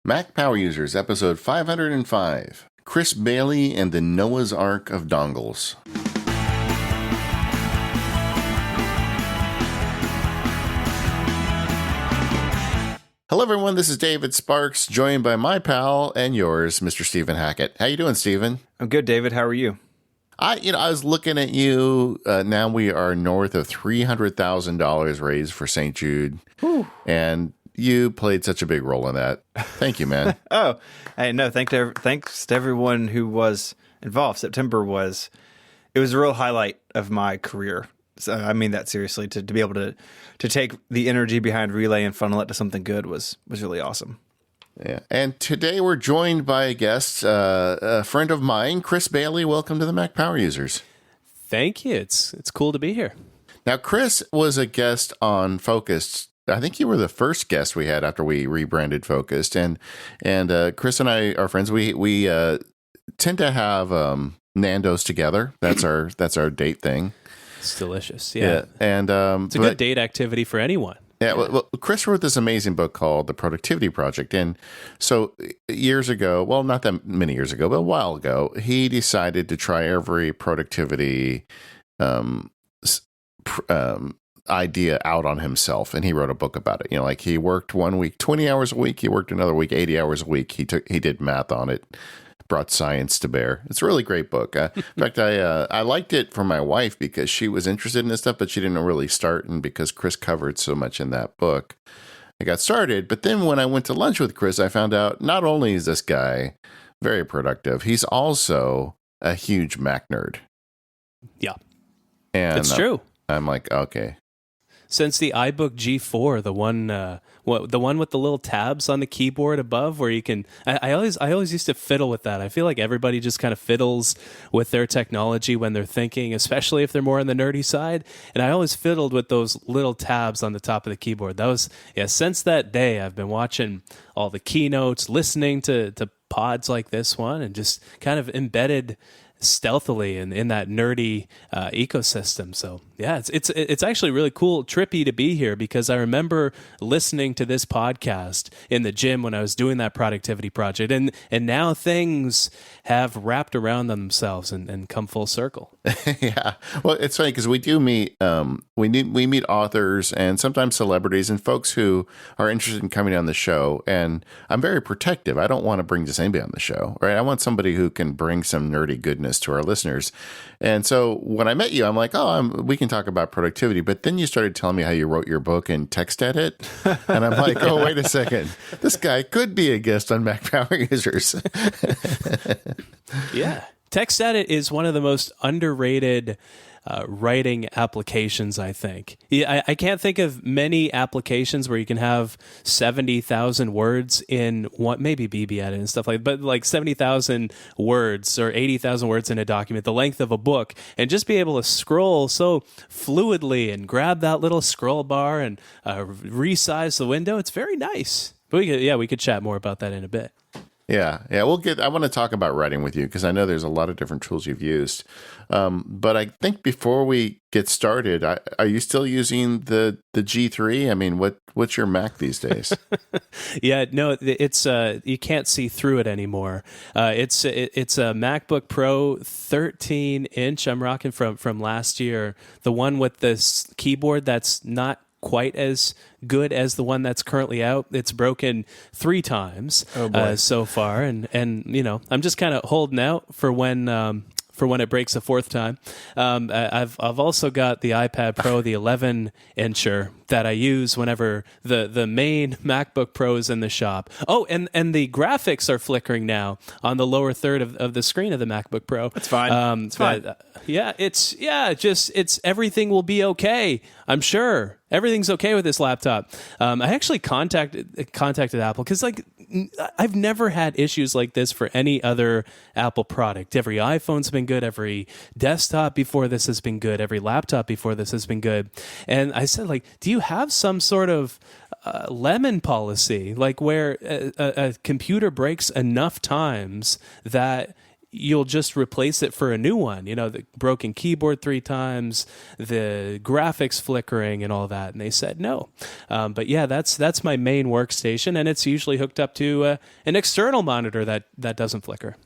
Mac Power Users, episode 505. Chris Bailey and the Noah's Ark of Dongles. Hello, everyone. This is David Sparks, joined by my pal and yours, Mr. Stephen Hackett. How you doing, Stephen? I'm good, David. How are you? I was looking at you. Now we are north of $300,000 raised for St. Jude, and you played such a big role in that. Thank you, man. Oh, hey, no, thanks to everyone who was involved. September was a real highlight of my career. So I mean that seriously. To be able to take the energy behind Relay and funnel it to something good was really awesome. Yeah, and today we're joined by a guest, a friend of mine, Chris Bailey. Welcome to the Mac Power Users. Thank you. It's cool to be here. Now, Chris was a guest on Focused. I think you were the first guest we had after we rebranded Focused, and Chris and I are friends. We tend to have Nando's together. That's our date thing. It's delicious. Yeah. And it's a good date activity for anyone. Yeah, well, Chris wrote this amazing book called The Productivity Project. And so years ago, well, not that many years ago, but a while ago, he decided to try every productivity idea out on himself. And he wrote a book about it. You know, like he worked one week 20 hours a week. He worked another week 80 hours a week. He did math on it, brought science to bear. It's a really great book. In fact, I liked it for my wife because she was interested in this stuff, but she didn't really start. And because Chris covered so much in that book, I got started. But then when I went to lunch with Chris, I found out not only is this guy very productive, he's also a huge Mac nerd. Yeah, and it's true. I'm like, okay. Since the iBook G4, the one with the little tabs on the keyboard above, where you can, I always used to fiddle with that. I feel like everybody just kind of fiddles with their technology when they're thinking, especially if they're more on the nerdy side. And I always fiddled with those little tabs on the top of the keyboard. Since that day, I've been watching all the keynotes, listening to pods like this one, and just kind of embedded stealthily in that nerdy ecosystem. So yeah, it's actually really cool, trippy to be here, because I remember listening to this podcast in the gym when I was doing that productivity project, and now things have wrapped around themselves and come full circle. Yeah, well, it's funny because we do meet we meet authors and sometimes celebrities and folks who are interested in coming on the show, and I'm very protective. I don't want to bring just anybody on the show, right? I want somebody who can bring some nerdy goodness to our listeners. And so when I met you, I'm like, we can talk about productivity. But then you started telling me how you wrote your book in TextEdit. And I'm like, oh, wait a second. This guy could be a guest on Mac Power Users. Yeah. TextEdit is one of the most underrated writing applications, I think. Yeah, I can't think of many applications where you can have 70,000 words in one, maybe BB Edit and stuff like that, but like 70,000 words or 80,000 words in a document, the length of a book, and just be able to scroll so fluidly and grab that little scroll bar and resize the window. It's very nice. But we could chat more about that in a bit. Yeah. I want to talk about writing with you because I know there's a lot of different tools you've used. But I think before we get started, are you still using the G3? I mean, what's your Mac these days? Yeah, no, it's you can't see through it anymore. It's a MacBook Pro 13-inch. I'm rocking from last year, the one with this keyboard that's not quite as good as the one that's currently out. It's broken 3 times so far, and I'm just kind of holding out for when it breaks a 4th time. I've also got the iPad Pro, the 11-incher that I use whenever the main MacBook Pro is in the shop. Oh, and the graphics are flickering now on the lower third of the screen of the MacBook Pro. That's fine. It's fine. It's everything will be okay. I'm sure everything's okay with this laptop. I actually contacted Apple because I've never had issues like this for any other Apple product. Every iPhone's been good. Every desktop before this has been good. Every laptop before this has been good. And I said, do you have some sort of lemon policy, like where a computer breaks enough times that you'll just replace it for a new one. The broken keyboard 3 times, the graphics flickering and all that. And they said no. But yeah, that's my main workstation, and it's usually hooked up to an external monitor that doesn't flicker.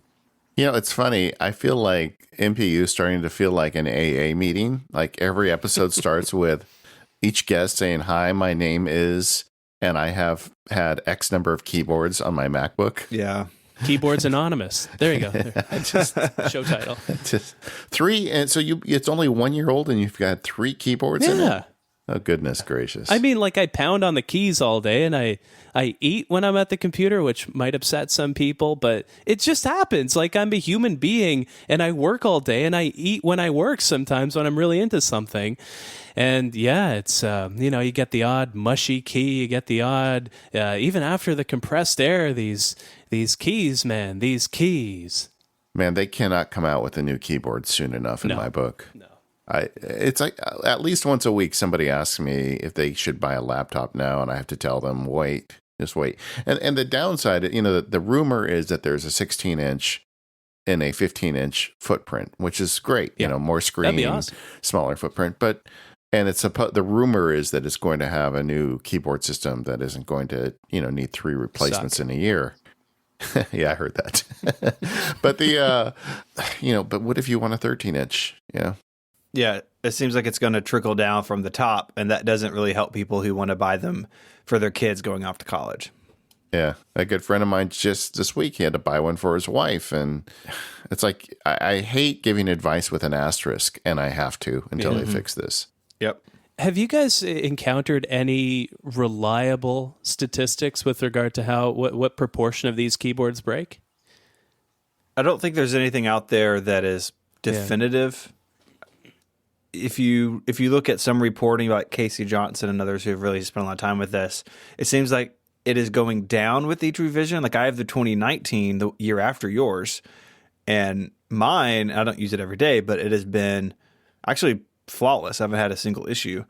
It's funny. I feel like MPU is starting to feel like an AA meeting. Like every episode starts with each guest saying, "Hi, my name is," and I have had X number of keyboards on my MacBook. Yeah. Keyboards Anonymous. There you go. Just show title. Just 3, and so it's only 1 year old, and you've got 3 keyboards in it? Oh, goodness gracious. I mean, I pound on the keys all day, and I eat when I'm at the computer, which might upset some people, but it just happens. I'm a human being, and I work all day, and I eat when I work sometimes when I'm really into something. And yeah, it's, you get the odd mushy key, you get the odd, even after the compressed air, these keys, man, these keys. Man, they cannot come out with a new keyboard soon enough in my book. No. It's like at least once a week somebody asks me if they should buy a laptop now, and I have to tell them, just wait. And the downside, the rumor is that there's a 16-inch and a 15-inch footprint, which is great. More screen, that'd be awesome. Smaller footprint, and the rumor is that it's going to have a new keyboard system that isn't going to need 3 replacements in a year. Yeah, I heard that. But but what if you want a 13-inch? Yeah, it seems like it's going to trickle down from the top, and that doesn't really help people who want to buy them for their kids going off to college. Yeah, a good friend of mine just this week, he had to buy one for his wife, and it's like I hate giving advice with an asterisk, and I have to until they fix this. Yep. Have you guys encountered any reliable statistics with regard to what proportion of these keyboards break? I don't think there's anything out there that is definitive. If you look at some reporting about Casey Johnson and others who have really spent a lot of time with this, it seems like it is going down with each revision. Like I have the 2019, the year after yours, and mine, I don't use it every day, but it has been actually flawless. I haven't had a single issue.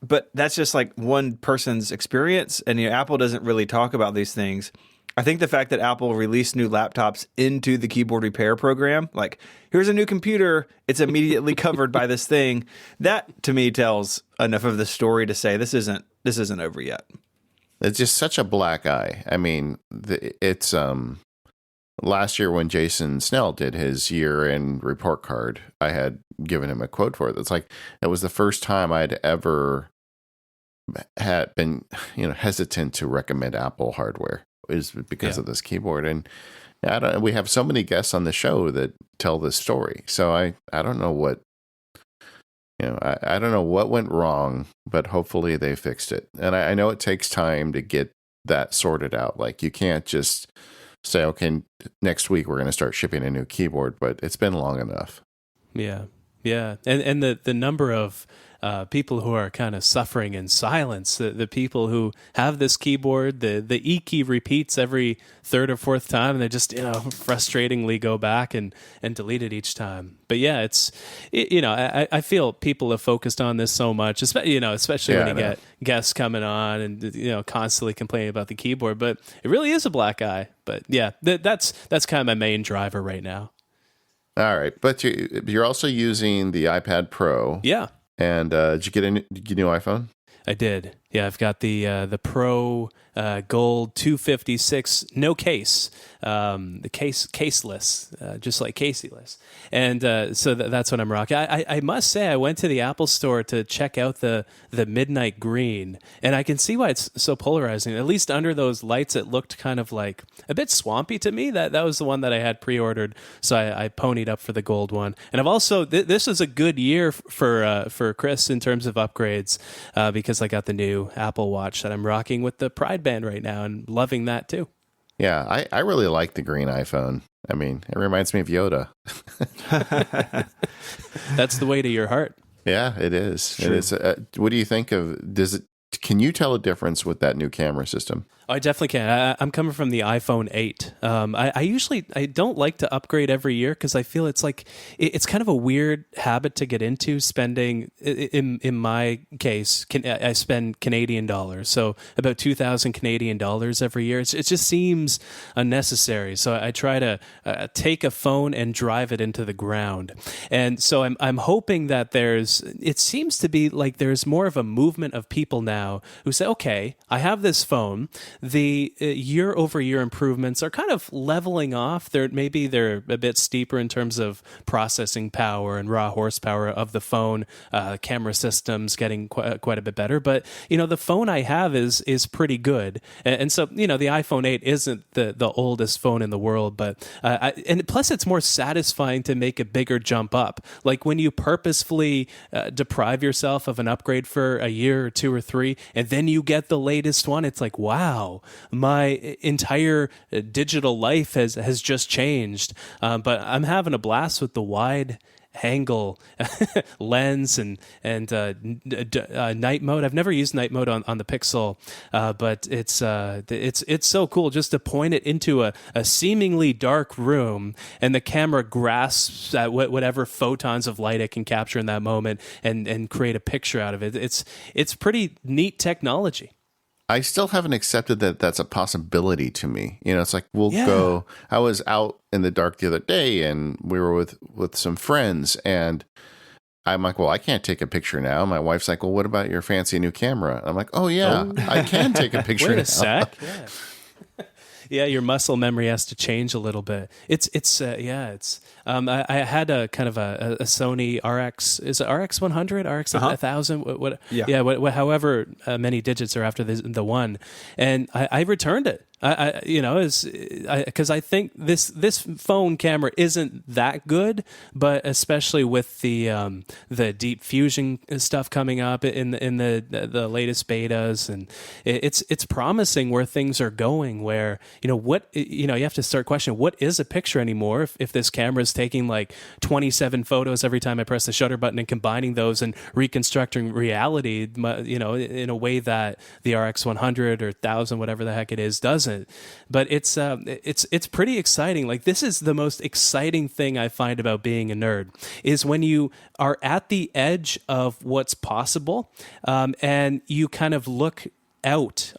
But that's just like one person's experience, and Apple doesn't really talk about these things. I think the fact that Apple released new laptops into the keyboard repair program, like here's a new computer, it's immediately covered by this thing, that to me tells enough of the story to say this isn't over yet. It's just such a black eye. I mean, it's last year when Jason Snell did his year-end report card, I had given him a quote for it. It's like it was the first time I'd ever had been, hesitant to recommend Apple hardware is because of this keyboard. And we have so many guests on the show that tell this story. So I don't know what, I don't know what went wrong, but hopefully they fixed it. And I know it takes time to get that sorted out. Like you can't just say, okay, next week we're going to start shipping a new keyboard, but it's been long enough. Yeah. Yeah. And the number of people who are kind of suffering in silence, the people who have this keyboard, the E key repeats every third or fourth time, and they just, frustratingly go back and delete it each time. But yeah, I feel people have focused on this so much, especially when you get guests coming on and, constantly complaining about the keyboard, but it really is a black eye. But yeah, that's kind of my main driver right now. All right. But you're also using the iPad Pro. Yeah. And did you get a new iPhone? I did. Yeah, I've got the Pro Gold 256, no case, the caseless, just like Casey-less. And so that's what I'm rocking. I must say, I went to the Apple Store to check out the midnight green, and I can see why it's so polarizing. At least under those lights, it looked kind of like a bit swampy to me. That was the one that I had pre-ordered, so I ponied up for the gold one. And I've also this is a good year for Chris in terms of upgrades because I got the new Apple Watch that I'm rocking with the Pride Band right now and loving that too. Yeah, I really like the green iPhone. I mean, it reminds me of Yoda. That's the way to your heart. Yeah, it is. True. It is. What do you think of? Can you tell a difference with that new camera system? I definitely can. I'm coming from the iPhone 8. I don't like to upgrade every year because I feel it's like it's kind of a weird habit to get into. Spending in my case, I spend Canadian dollars, so about 2,000 Canadian dollars every year. It just seems unnecessary. So I try to take a phone and drive it into the ground. And so I'm hoping that it seems to be like there's more of a movement of people now who say, okay, I have this phone. The year-over-year improvements are kind of leveling off. Maybe they're a bit steeper in terms of processing power and raw horsepower of the phone. Camera systems getting quite a bit better. But the phone I have is pretty good, and so the iPhone 8 isn't the oldest phone in the world. But and plus, it's more satisfying to make a bigger jump up. Like when you purposefully deprive yourself of an upgrade for a year or two or three, and then you get the latest one. It's like, wow, my entire digital life has just changed. But I'm having a blast with the wide angle lens and night mode. I've never used night mode on the Pixel, but it's so cool just to point it into a seemingly dark room, and the camera grasps at whatever photons of light it can capture in that moment and create a picture out of it. It's pretty neat technology. I still haven't accepted that that's a possibility to me. It's like we'll go. I was out in the dark the other day, and we were with some friends, and I'm like, well, I can't take a picture now. My wife's like, well, what about your fancy new camera? I'm like, oh yeah, I can take a picture. Wait now. a sec. Yeah. Yeah, your muscle memory has to change a little bit. I had a kind of a Sony RX. Is it RX 100, RX 1000? What? Yeah. However many digits are after the one, and I returned it. Because I think this phone camera isn't that good, but especially with the deep fusion stuff coming up in the latest betas, and it's promising where things are going. Where you have to start questioning what is a picture anymore if this camera is taking like 27 photos every time I press the shutter button and combining those and reconstructing reality, in a way that the RX 100 or 1000, whatever the heck it is, doesn't. But it's pretty exciting. Like, this is the most exciting thing I find about being a nerd, is when you are at the edge of what's possible, and you kind of look out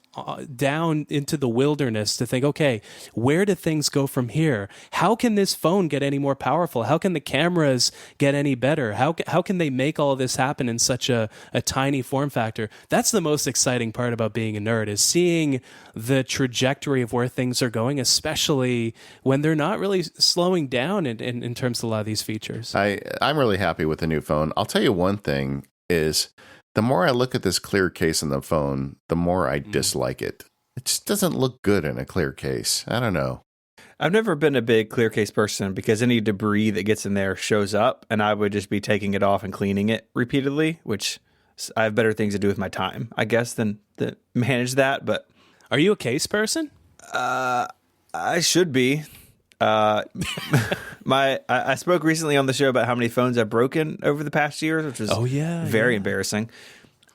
down into the wilderness to think, okay, where do things go from here? How can this phone get any more powerful? How can the cameras get any better? How can they make all of this happen in such a tiny form factor? That's the most exciting part about being a nerd, is seeing the trajectory of where things are going, especially when they're not really slowing down in terms of a lot of these features. I'm really happy with the new phone. I'll tell you one thing is, the more I look at this clear case on the phone, the more I dislike it. It just doesn't look good in a clear case. I don't know. I've never been a big clear case person because any debris that gets in there shows up, and I would just be taking it off and cleaning it repeatedly, which I have better things to do with my time, I guess, than manage that. But are you a case person? I should be. I spoke recently on the show about how many phones I've broken over the past years, which was very embarrassing.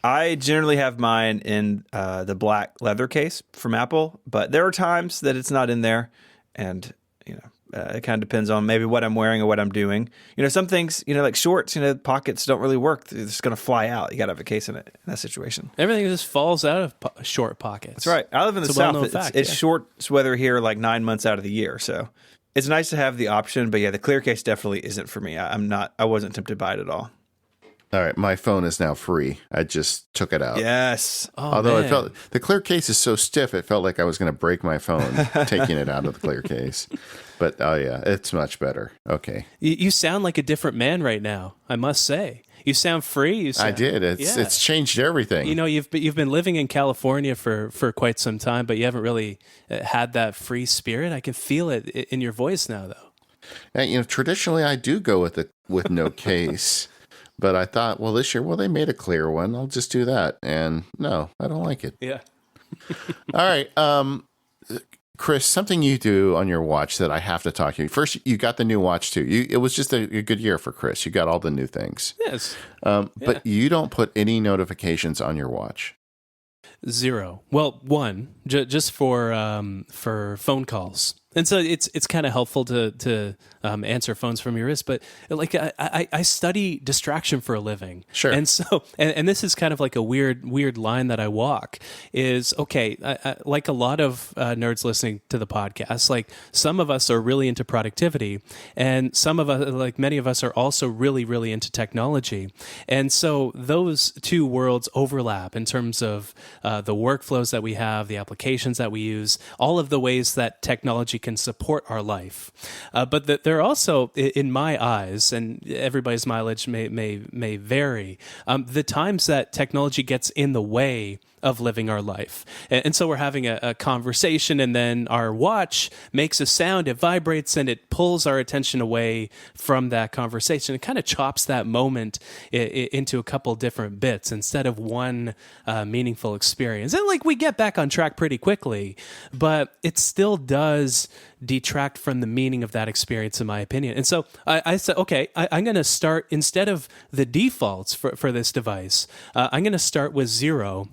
I generally have mine in the black leather case from Apple, but there are times that it's not in there, and it kind of depends on maybe what I'm wearing or what I'm doing. Some things, like shorts, pockets don't really work. They're just going to fly out. You got to have a case in that situation. Everything just falls out of short pockets. That's right. I live in the South. It's short weather here like 9 months out of the year, so it's nice to have the option. But yeah, the clear case definitely isn't for me. I wasn't tempted by it at all. All right, my phone is now free. I just took it out. Yes. Although it felt, the clear case is so stiff, it felt like I was going to break my phone taking it out of the clear case. But oh yeah, it's much better. Okay. You sound like a different man right now, I must say. You sound free. I did. It's changed everything. You've been living in California for quite some time, but you haven't really had that free spirit. I can feel it in your voice now, though. And, traditionally I do go with no case. But I thought, well, this year, they made a clear one. I'll just do that. And no, I don't like it. Yeah. All right. Chris, something you do on your watch that I have to talk to you. First, you got the new watch, too. It was just a good year for Chris. You got all the new things. Yes. But you don't put any notifications on your watch. Zero. Well, one just for phone calls, and so it's kind of helpful to answer phones from your wrist. But like I study distraction for a living, Sure. and so and this is kind of like a weird line that I walk. Is okay. Like a lot of nerds listening to the podcast, like some of us are really into productivity, and some of us, like many of us, are also really into technology, and so those two worlds overlap in terms of the workflows that we have, the applications that we use, all of the ways that technology can support our life. But there are also, in my eyes, and everybody's mileage may vary, the times that technology gets in the way of living our life. And so we're having a conversation, and then our watch makes a sound, it vibrates, and it pulls our attention away from that conversation. It kind of chops that moment into a couple different bits instead of one meaningful experience. And like we get back on track pretty quickly, but it still does detract from the meaning of that experience, in my opinion. And so I said, okay, I'm going to start, instead of the defaults for this device, I'm going to start with 0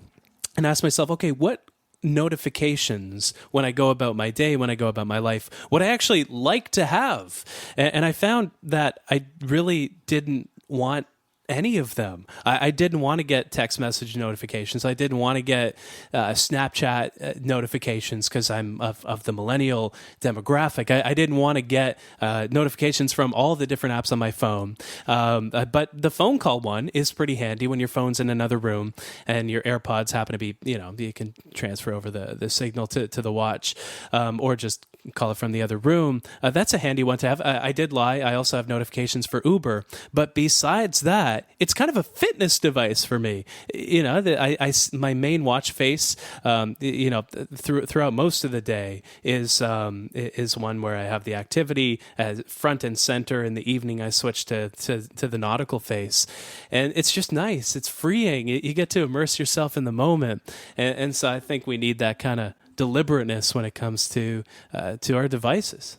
and ask myself, okay, what notifications when I go about my day, when I go about my life, would I actually like to have? And I found that I really didn't want any of them. I didn't want to get text message notifications. I didn't want to get Snapchat notifications because I'm of the millennial demographic. I didn't want to get notifications from all the different apps on my phone. But the phone call one is pretty handy when your phone's in another room and your AirPods happen to be, you can transfer over the signal to the watch, or just call it from the other room. That's a handy one to have. I did lie. I also have notifications for Uber. But besides that, it's kind of a fitness device for me. My main watch face, throughout most of the day is one where I have the activity front and center. In the evening, I switch to the nautical face, and it's just nice. It's freeing. You get to immerse yourself in the moment, and so I think we need that kind of deliberateness when it comes to our devices.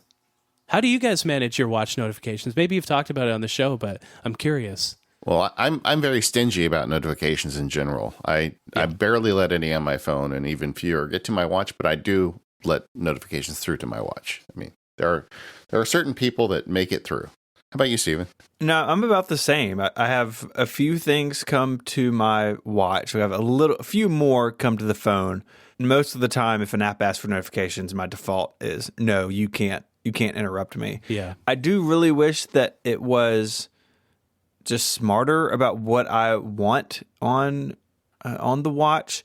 How do you guys manage your watch notifications? Maybe you've talked about it on the show, but I'm curious. Well, I'm very stingy about notifications in general. I barely let any on my phone, and even fewer get to my watch, but I do let notifications through to my watch. I mean, there are certain people that make it through. How about you, Steven? No, I'm about the same. I have a few things come to my watch. I have a few more come to the phone. Most of the time, if an app asks for notifications, my default is no, you can't interrupt me. Yeah. I do really wish that it was just smarter about what I want on the watch.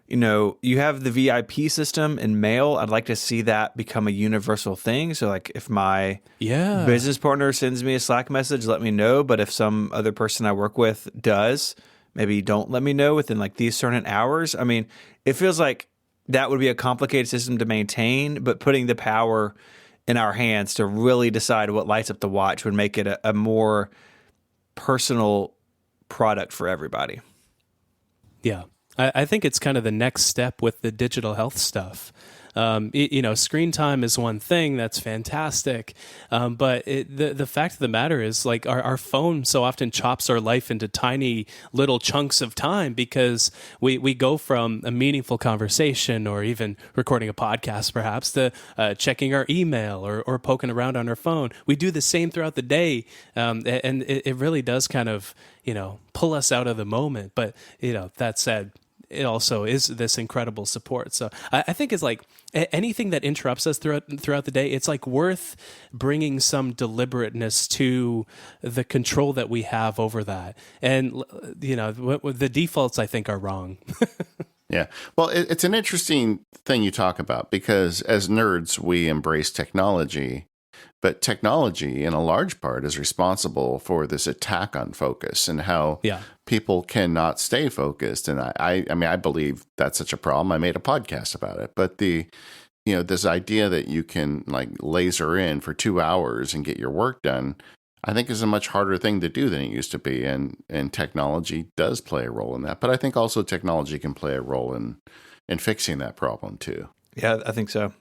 You have the VIP system in mail. I'd like to see that become a universal thing. So like if my business partner sends me a Slack message, let me know. But if some other person I work with does, maybe don't let me know within like these certain hours. I mean, it feels like that would be a complicated system to maintain, but putting the power in our hands to really decide what lights up the watch would make it a more personal product for everybody. Yeah. I think it's kind of the next step with the digital health stuff. Screen time is one thing that's fantastic, but the fact of the matter is, like, our phone so often chops our life into tiny little chunks of time because we go from a meaningful conversation or even recording a podcast perhaps to checking our email or poking around on our phone. We do the same throughout the day, and it really does kind of pull us out of the moment. But that said, it also is this incredible support. So I think it's like anything that interrupts us throughout the day, it's like worth bringing some deliberateness to the control that we have over that. And, the defaults, I think, are wrong. Yeah. Well, it's an interesting thing you talk about because as nerds, we embrace technology. But technology, in a large part, is responsible for this attack on focus and how people cannot stay focused. And I believe that's such a problem. I made a podcast about it. But this idea that you can like laser in for 2 hours and get your work done, I think is a much harder thing to do than it used to be. And technology does play a role in that. But I think also technology can play a role in fixing that problem too. Yeah, I think so.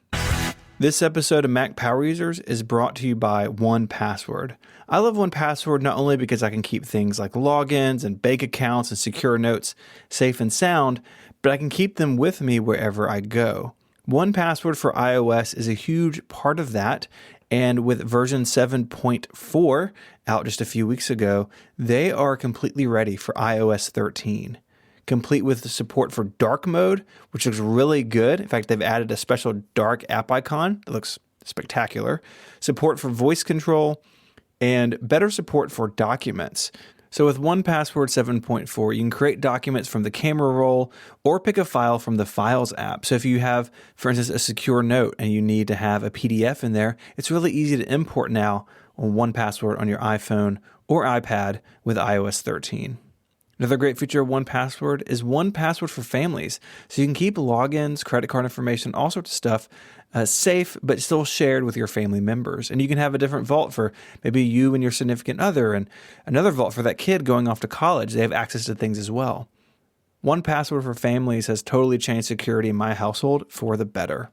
This episode of Mac Power Users is brought to you by 1Password. I love 1Password not only because I can keep things like logins and bank accounts and secure notes safe and sound, but I can keep them with me wherever I go. 1Password for iOS is a huge part of that, and with version 7.4 out just a few weeks ago, they are completely ready for iOS 13. Complete with the support for dark mode, which looks really good. In fact, they've added a special dark app icon that looks spectacular. Support for voice control and better support for documents. So with 1Password 7.4, you can create documents from the camera roll or pick a file from the Files app. So if you have, for instance, a secure note and you need to have a PDF in there, it's really easy to import now on 1Password on your iPhone or iPad with iOS 13. Another great feature of 1Password is 1Password for families. So you can keep logins, credit card information, all sorts of stuff safe, but still shared with your family members. And you can have a different vault for maybe you and your significant other, and another vault for that kid going off to college. They have access to things as well. 1Password for families has totally changed security in my household for the better.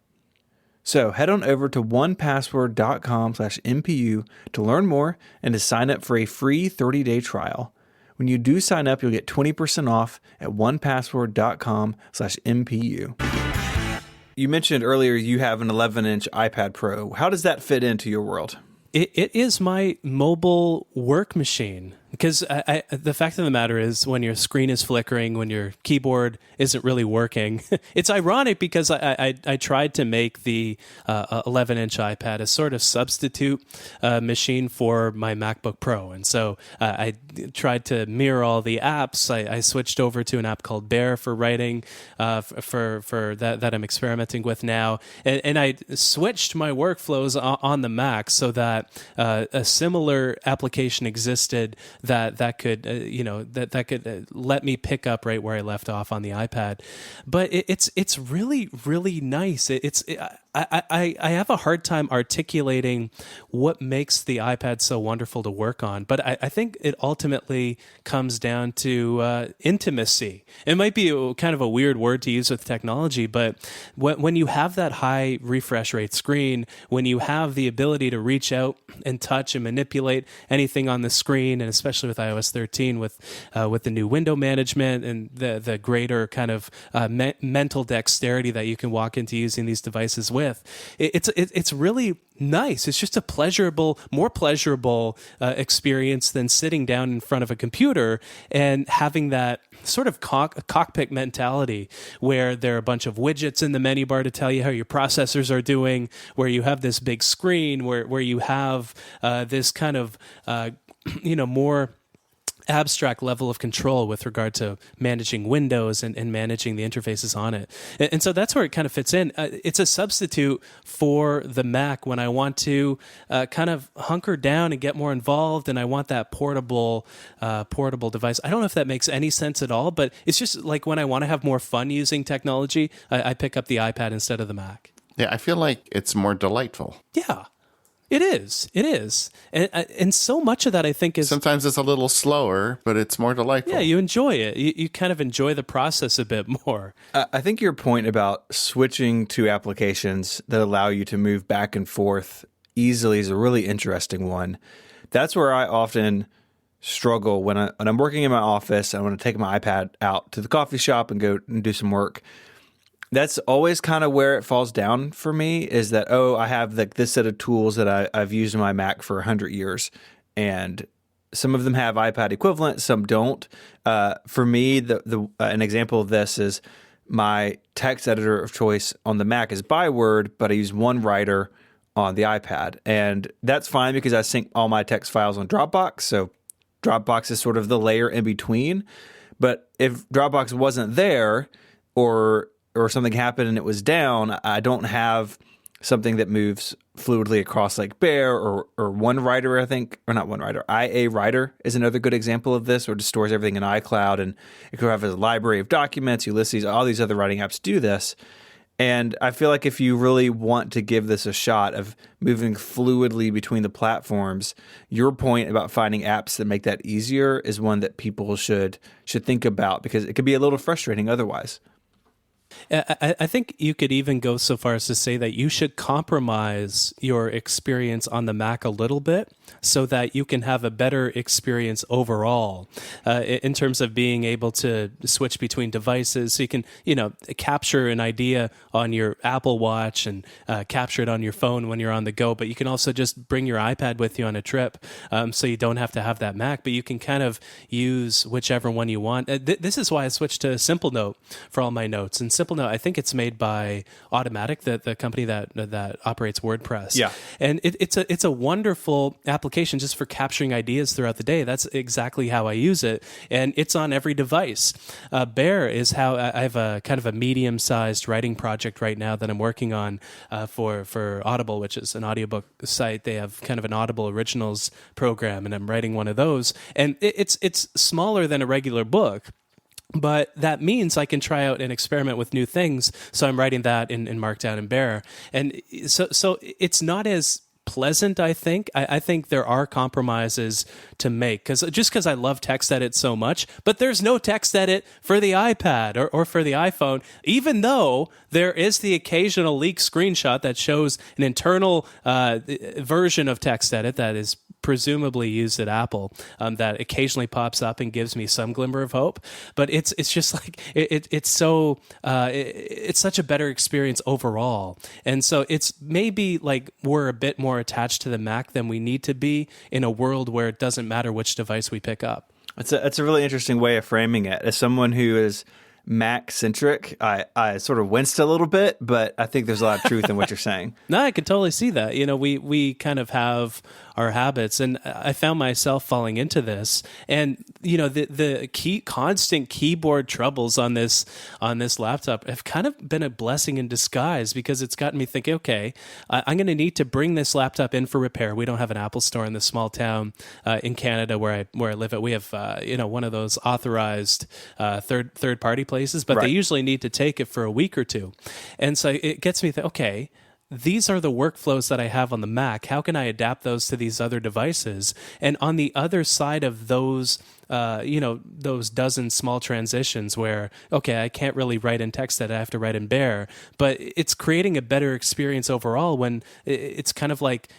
So head on over to onepassword.com/MPU to learn more and to sign up for a free 30-day trial. When you do sign up, you'll get 20% off at onepassword.com/MPU. You mentioned earlier you have an 11-inch iPad Pro. How does that fit into your world? It is my mobile work machine, because the fact of the matter is, when your screen is flickering, when your keyboard isn't really working, it's ironic because I tried to make the 11-inch iPad a sort of substitute machine for my MacBook Pro. And so I tried to mirror all the apps. I switched over to an app called Bear for writing, for that I'm experimenting with now. And I switched my workflows on the Mac so that a similar application existed that could let me pick up right where I left off on the iPad. But it's really, really nice. I have a hard time articulating what makes the iPad so wonderful to work on, but I think it ultimately comes down to intimacy. It might be kind of a weird word to use with technology, but when you have that high refresh rate screen, when you have the ability to reach out and touch and manipulate anything on the screen, and especially with iOS 13 with the new window management and the greater kind of mental dexterity that you can walk into using these devices with, it's really nice. It's just a more pleasurable experience than sitting down in front of a computer and having that sort of cockpit mentality where there are a bunch of widgets in the menu bar to tell you how your processors are doing, where you have this big screen, where you have this kind of more abstract level of control with regard to managing Windows and managing the interfaces on it. And so that's where it kind of fits in. It's a substitute for the Mac when I want to kind of hunker down and get more involved, and I want that portable device. I don't know if that makes any sense at all, but it's just like when I want to have more fun using technology, I pick up the iPad instead of the Mac. Yeah, I feel like it's more delightful. Yeah. It is. And so much of that, I think, is... Sometimes it's a little slower, but it's more delightful. Yeah, you enjoy it. You kind of enjoy the process a bit more. I think your point about switching to applications that allow you to move back and forth easily is a really interesting one. That's where I often struggle when I'm working in my office. I want to take my iPad out to the coffee shop and go and do some work. That's always kind of where it falls down for me, is that, I have this set of tools that I've used in my Mac for 100 years, and some of them have iPad equivalent, some don't. For me, an example of this is my text editor of choice on the Mac is Byword, but I use OneWriter on the iPad. And that's fine because I sync all my text files on Dropbox, so Dropbox is sort of the layer in between. But if Dropbox wasn't there, or something happened and it was down, I don't have something that moves fluidly across like Bear or OneWriter, I think, or not OneWriter, IA Writer is another good example of this, or just stores everything in iCloud, and it could have a library of documents, Ulysses, all these other writing apps do this. And I feel like if you really want to give this a shot of moving fluidly between the platforms, your point about finding apps that make that easier is one that people should think about, because it could be a little frustrating otherwise. I think you could even go so far as to say that you should compromise your experience on the Mac a little bit so that you can have a better experience overall in terms of being able to switch between devices. So you can, capture an idea on your Apple Watch and capture it on your phone when you're on the go. But you can also just bring your iPad with you on a trip, so you don't have to have that Mac. But you can kind of use whichever one you want. This is why I switched to Simple Note for all my notes. And Simple Note, I think it's made by Automatic, the company that operates WordPress. Yeah, and it's a wonderful application just for capturing ideas throughout the day. That's exactly how I use it, and it's on every device. Bear is how I have a kind of a medium-sized writing project right now that I'm working on for Audible, which is an audiobook site. They have kind of an Audible Originals program, and I'm writing one of those. And it's smaller than a regular book, but that means I can try out and experiment with new things. So I'm writing that in Markdown and Bear. And so it's not as pleasant, I think. I think there are compromises to make because I love TextEdit so much, but there's no TextEdit for the iPad or for the iPhone, even though there is the occasional leaked screenshot that shows an internal version of TextEdit that is presumably used at Apple, that occasionally pops up and gives me some glimmer of hope. But it's just like it's such a better experience overall. And so it's maybe like we're a bit more attached to the Mac than we need to be in a world where it doesn't matter which device we pick up. It's a really interesting way of framing it. As someone who is Mac centric, I sort of winced a little bit, but I think there's a lot of truth in what you're saying. No, I can totally see that. We kind of have our habits, and I found myself falling into this. And the constant keyboard troubles on this laptop have kind of been a blessing in disguise, because it's gotten me thinking, okay, I'm going to need to bring this laptop in for repair. We don't have an Apple store in this small town in Canada where I live at. We have one of those authorized third party places, but They usually need to take it for a week or two. And so it gets me okay, these are the workflows that I have on the Mac. How can I adapt those to these other devices? And on the other side of those, those dozen small transitions where, okay, I can't really write in TextEdit, I have to write in Bear, but it's creating a better experience overall when it's kind of like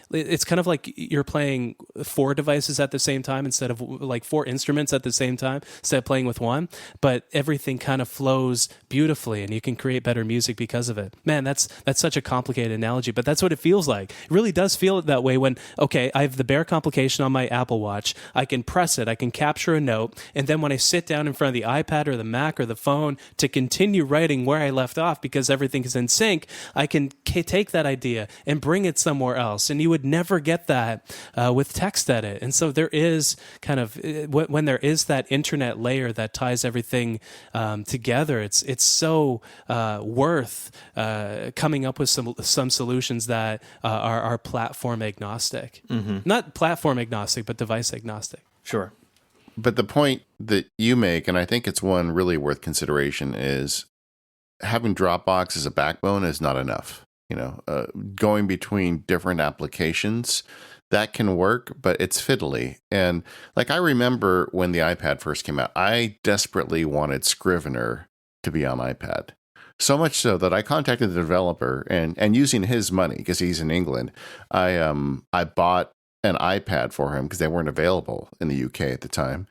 you're playing 4 devices at the same time instead of like 4 instruments at the same time instead of playing with one, but everything kind of flows beautifully and you can create better music because of it. Man, that's such a complicated analogy, but that's what it feels like. It really does feel that way when, okay, I have the Bear complication on my Apple Watch, I can press it, I can capture a note, and then when I sit down in front of the iPad or the Mac or the phone to continue writing where I left off because everything is in sync, I can take that idea and bring it somewhere else. And you would never get that with TextEdit. And so there is kind of, when there is that internet layer that ties everything together, it's so worth coming up with some solutions that are platform agnostic. Mm-hmm. Not platform agnostic, but device agnostic. Sure. But the point that you make, and I think it's one really worth consideration, is having Dropbox as a backbone is not enough. Going between different applications, that can work, but it's fiddly. And like I remember when the iPad first came out, I desperately wanted Scrivener to be on iPad. So much so that I contacted the developer and using his money, because he's in England, I bought an iPad for him because they weren't available in the UK at the time,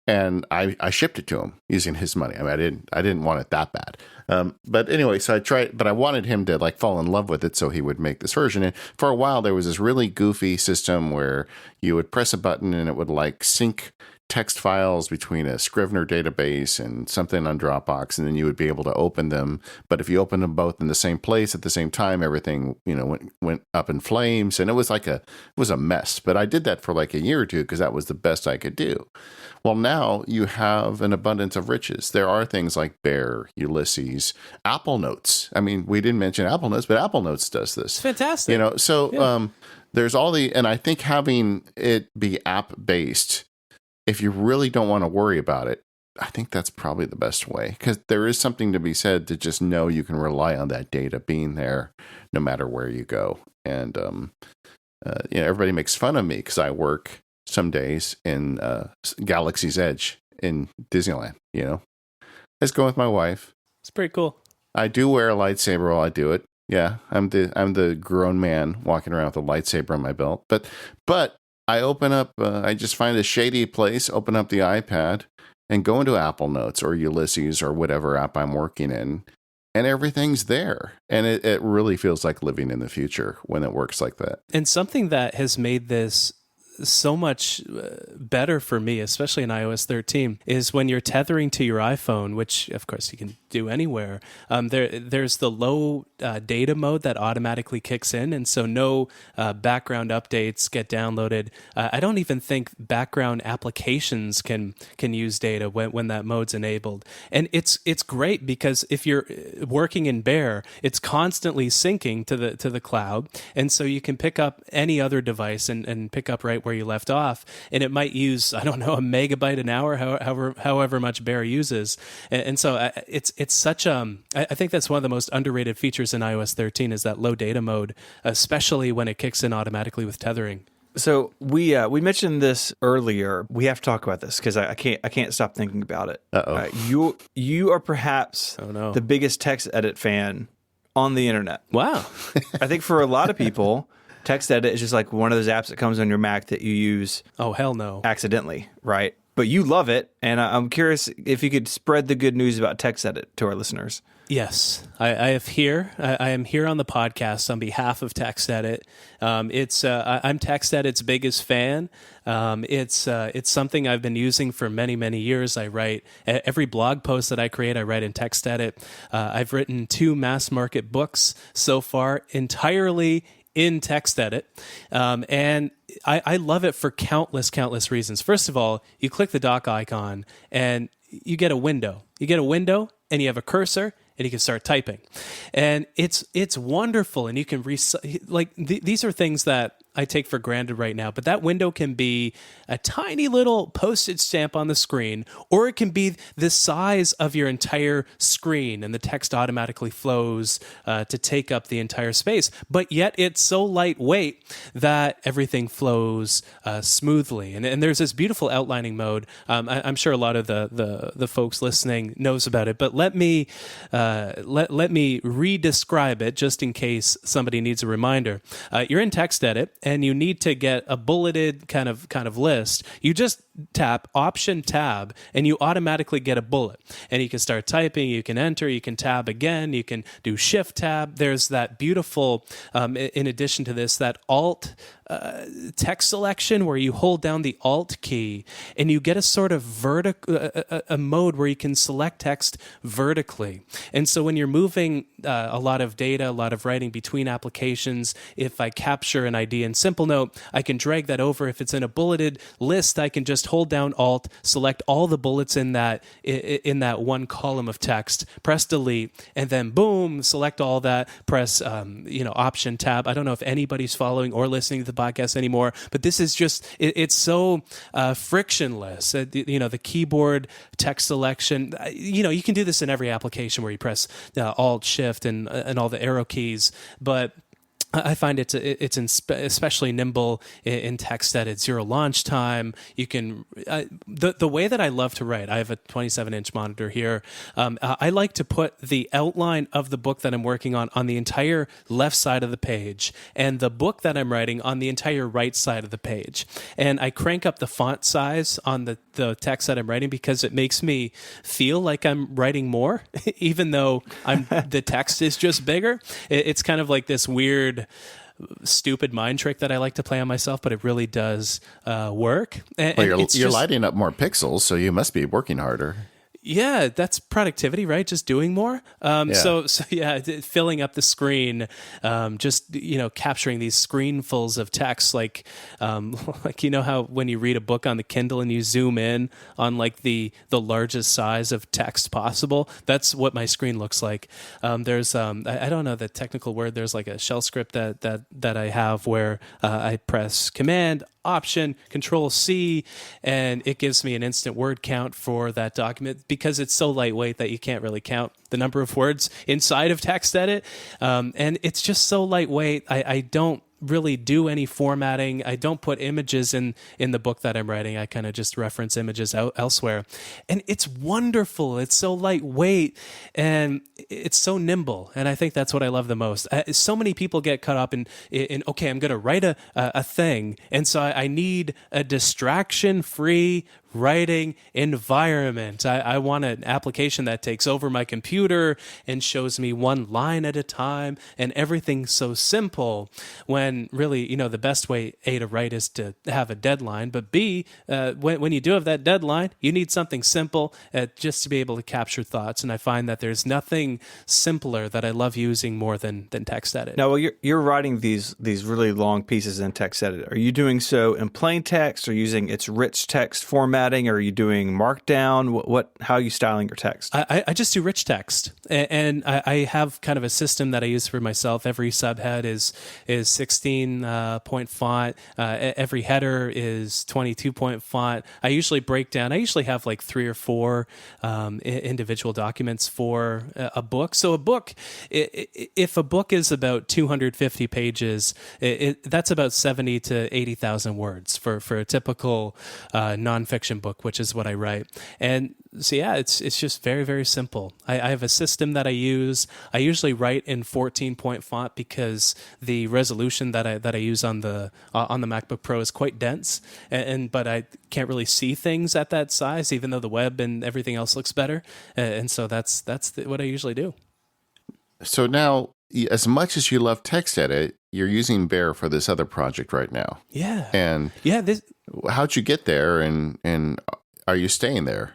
and I shipped it to him using his money. I mean, I didn't want it that bad, but anyway, so I tried, but I wanted him to like fall in love with it so he would make this version. And for a while, there was this really goofy system where you would press a button and it would like sync text files between a Scrivener database and something on Dropbox, and then you would be able to open them. But if you open them both in the same place at the same time, everything went up in flames, and it was a mess. But I did that for like a year or two because that was the best I could do. Well, now you have an abundance of riches. There are things like Bear, Ulysses, Apple Notes. I mean, we didn't mention Apple Notes, but Apple Notes does this. It's fantastic. There's all and I think having it be app based, if you really don't want to worry about it, I think that's probably the best way, because there is something to be said to just know you can rely on that data being there no matter where you go. And, everybody makes fun of me because I work some days in Galaxy's Edge in Disneyland, I just go with my wife. It's pretty cool. I do wear a lightsaber while I do it. Yeah, I'm the grown man walking around with a lightsaber on my belt. But I open up. I just find a shady place, open up the iPad, and go into Apple Notes or Ulysses or whatever app I'm working in, and everything's there. And it really feels like living in the future when it works like that. And something that has made this so much better for me, especially in iOS 13, is when you're tethering to your iPhone, which of course you can do anywhere. There's the low data mode that automatically kicks in, and so no background updates get downloaded. I don't even think background applications can use data when that mode's enabled. And it's great because if you're working in Bear, it's constantly syncing to the cloud, and so you can pick up any other device and pick up right where you left off, and it might use, I don't know, a megabyte an hour, however much Bear uses. And so it's such I think that's one of the most underrated features in iOS 13 is that low data mode, especially when it kicks in automatically with tethering. So we mentioned this earlier. We have to talk about this because I can't stop thinking about it. You are perhaps the biggest TextEdit fan on the internet. Wow. I think for a lot of people, TextEdit is just like one of those apps that comes on your Mac that you use. Oh, hell no. Accidentally, right? But you love it, and I'm curious if you could spread the good news about TextEdit to our listeners. Yes, I am here on the podcast on behalf of TextEdit. I'm TextEdit's biggest fan. It's something I've been using for many, many years. I write every blog post that I create, I write in TextEdit. I've written 2 mass market books so far, entirely in TextEdit. And I love it for countless reasons. First of all, you click the dock icon and you get a window. And you have a cursor and you can start typing. And it's wonderful. And you can these are things that I take for granted right now, but that window can be a tiny little postage stamp on the screen, or it can be the size of your entire screen, and the text automatically flows to take up the entire space. But yet it's so lightweight that everything flows smoothly. And there's this beautiful outlining mode. I'm sure a lot of the folks listening knows about it, but let me re-describe it just in case somebody needs a reminder. You're in TextEdit, and you need to get a bulleted kind of list. You just tap Option Tab, and you automatically get a bullet. And you can start typing, you can enter, you can tab again, you can do Shift Tab. There's that beautiful, in addition to this, that Alt text selection where you hold down the Alt key, and you get a sort of a mode where you can select text vertically. And so when you're moving a lot of data, a lot of writing between applications, if I capture an idea in Simple Note, I can drag that over. If it's in a bulleted list, I can just hold down Alt, select all the bullets in that one column of text, press Delete, and then boom, select all that, press Option Tab. I don't know if anybody's following or listening to the podcast anymore, but this is just it's so frictionless. The keyboard text selection, you can do this in every application where you press Alt Shift and all the arrow keys, but I find it's especially nimble in TextEdit. Zero launch time. You can the way that I love to write. I have a 27-inch monitor here. I like to put the outline of the book that I'm working on the entire left side of the page, and the book that I'm writing on the entire right side of the page. And I crank up the font size on the text that I'm writing because it makes me feel like I'm writing more, even though the text is just bigger. It's kind of like this weird, stupid mind trick that I like to play on myself, but it really does work. And you're lighting up more pixels, so you must be working harder. Yeah, that's productivity, right? Just doing more. So filling up the screen, just capturing these screenfuls of text, like how when you read a book on the Kindle and you zoom in on like the largest size of text possible. That's what my screen looks like. There's I don't know the technical word. There's like a shell script that I have where I press Command Option Control C, and it gives me an instant word count for that document because it's so lightweight that you can't really count the number of words inside of TextEdit. And it's just so lightweight. I don't really do any formatting. I don't put images in the book that I'm writing. I kind of just reference images elsewhere. And it's wonderful. It's so lightweight and it's so nimble. And I think that's what I love the most. So many people get caught up in okay, I'm going to write a thing. And so I need a distraction-free writing environment. I want an application that takes over my computer and shows me one line at a time, and everything's so simple, when really, the best way, A, to write is to have a deadline, but B, when you do have that deadline, you need something simple just to be able to capture thoughts. And I find that there's nothing simpler that I love using more than TextEdit. Now, well, you're writing these really long pieces in TextEdit. Are you doing so in plain text, or using its rich text formatting? Or are you doing Markdown? How are you styling your text? I just do rich text, and I have kind of a system that I use for myself. Every subhead is 16-point font. Every header is 22-point font. I usually break down. I usually have like 3 or 4 individual documents for a book. So a book, if a book is about 250 pages, that's about 70 to 80,000 words for a typical nonfiction book, which is what I write. And so, yeah, it's just very, very simple. I have a system that I use. I usually write in 14-point font because the resolution that I use on the MacBook Pro is quite dense, but I can't really see things at that size, even though the web and everything else looks better. And so that's what I usually do. So now, as much as you love TextEdit, you're using Bear for this other project right now. Yeah. And how'd you get there, and are you staying there?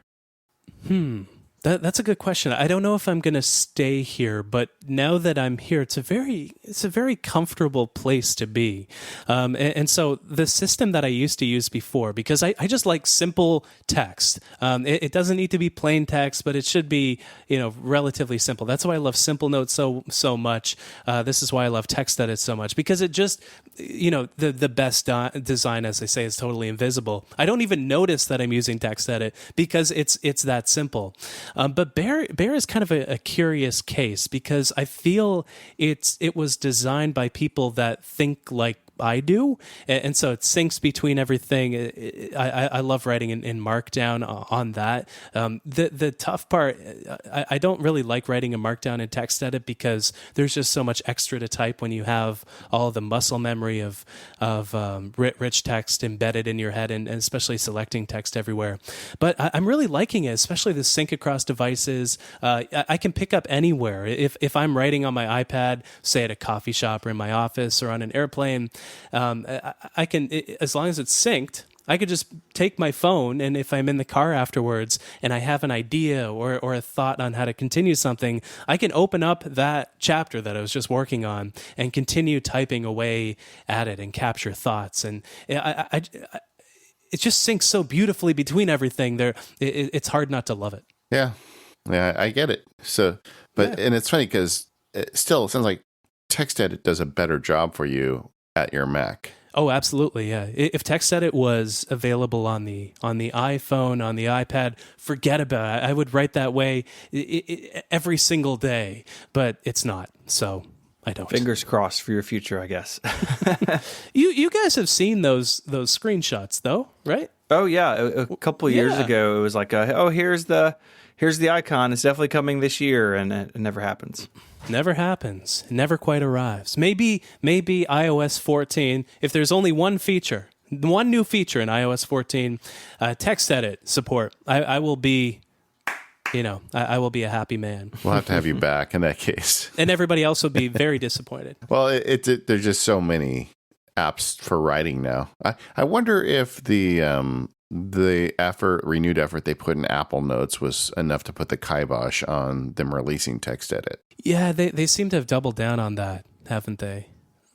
That's a good question. I don't know if I'm going to stay here, but now that I'm here, it's a very comfortable place to be. And so the system that I used to use before, because I just like simple text. It doesn't need to be plain text, but it should be, relatively simple. That's why I love Simple Notes so much. This is why I love TextEdit so much, because it just, the best design, as they say, is totally invisible. I don't even notice that I'm using TextEdit because it's that simple. But Bear is kind of a curious case, because I feel it was designed by people that think like I do, and so it syncs between everything. I love writing in Markdown on that. The tough part, I don't really like writing in Markdown in TextEdit, because there's just so much extra to type when you have all the muscle memory of rich text embedded in your head, and especially selecting text everywhere. But I'm really liking it, especially the sync across devices. I can pick up anywhere. If I'm writing on my iPad, say at a coffee shop or in my office or on an airplane, I can, as long as it's synced, I could just take my phone, and if I'm in the car afterwards and I have an idea or a thought on how to continue something, I can open up that chapter that I was just working on and continue typing away at it and capture thoughts. And it just syncs so beautifully between everything there. It's hard not to love it. Yeah, I get it. So, and it's funny because it sounds like TextEdit does a better job for you at your Mac. Oh, absolutely, yeah. If TextEdit was available on the iPhone, on the iPad, forget about it. I would write that way every single day, but it's not, so I don't. Fingers crossed for your future, I guess. You guys have seen those screenshots, though, right? Oh yeah, a couple of years ago, it was like, here's the icon. It's definitely coming this year, and it never happens. Never happens. Never quite arrives. Maybe iOS 14, if there's only one new feature in iOS 14, TextEdit support, I will be, I will be a happy man. We'll have to have you back in that case. And everybody else will be very disappointed. Well, there's just so many apps for writing now. I wonder if the renewed effort they put in Apple Notes was enough to put the kibosh on them releasing TextEdit. Yeah, they seem to have doubled down on that, haven't they?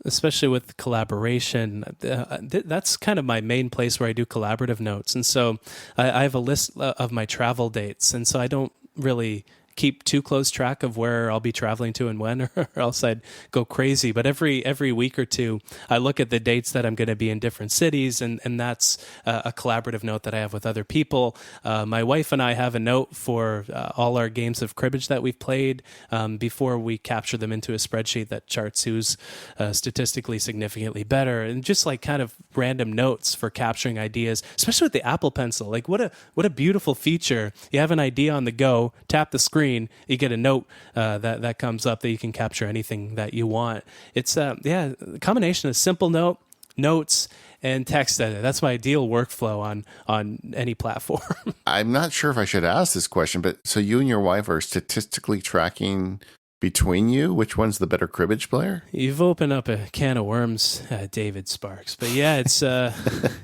Especially with collaboration. That's kind of my main place where I do collaborative notes. And so I have a list of my travel dates. And so I don't really keep too close track of where I'll be traveling to and when, or else I'd go crazy. But every week or two, I look at the dates that I'm going to be in different cities, and that's a collaborative note that I have with other people. My wife and I have a note for all our games of cribbage that we've played before we capture them into a spreadsheet that charts who's statistically significantly better, and just like kind of random notes for capturing ideas, especially with the Apple Pencil. Like what a beautiful feature. You have an idea on the go, tap the screen, you get a note that comes up that you can capture anything that you want. It's a combination of simple notes and TextEdit. That's my ideal workflow on any platform. I'm not sure if I should ask this question, but so you and your wife are statistically tracking between you which one's the better cribbage player? You've opened up a can of worms, David Sparks. But yeah, it's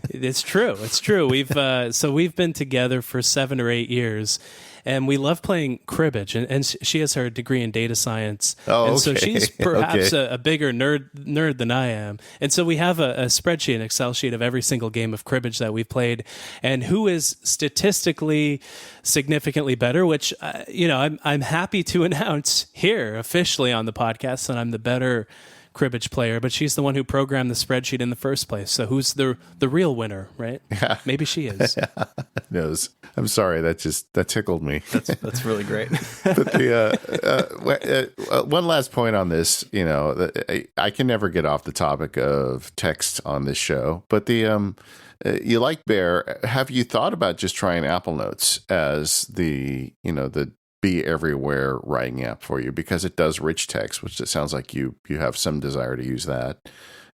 it's true. It's true. We've been together for 7 or 8 years. And we love playing cribbage, and she has her degree in data science, so she's perhaps a bigger nerd than I am. And so we have a spreadsheet, an Excel sheet of every single game of cribbage that we've played, and who is statistically significantly better. Which I'm happy to announce here officially on the podcast that I'm the better cribbage player, but she's the one who programmed the spreadsheet in the first place. So who's the real winner, right? Yeah. Maybe she is. Knows. I'm sorry, that tickled me. That's really great. But one last point on this, I can never get off the topic of text on this show, but you like Bear. Have you thought about just trying Apple Notes as the be everywhere writing app for you, because it does rich text, which it sounds like you have some desire to use that,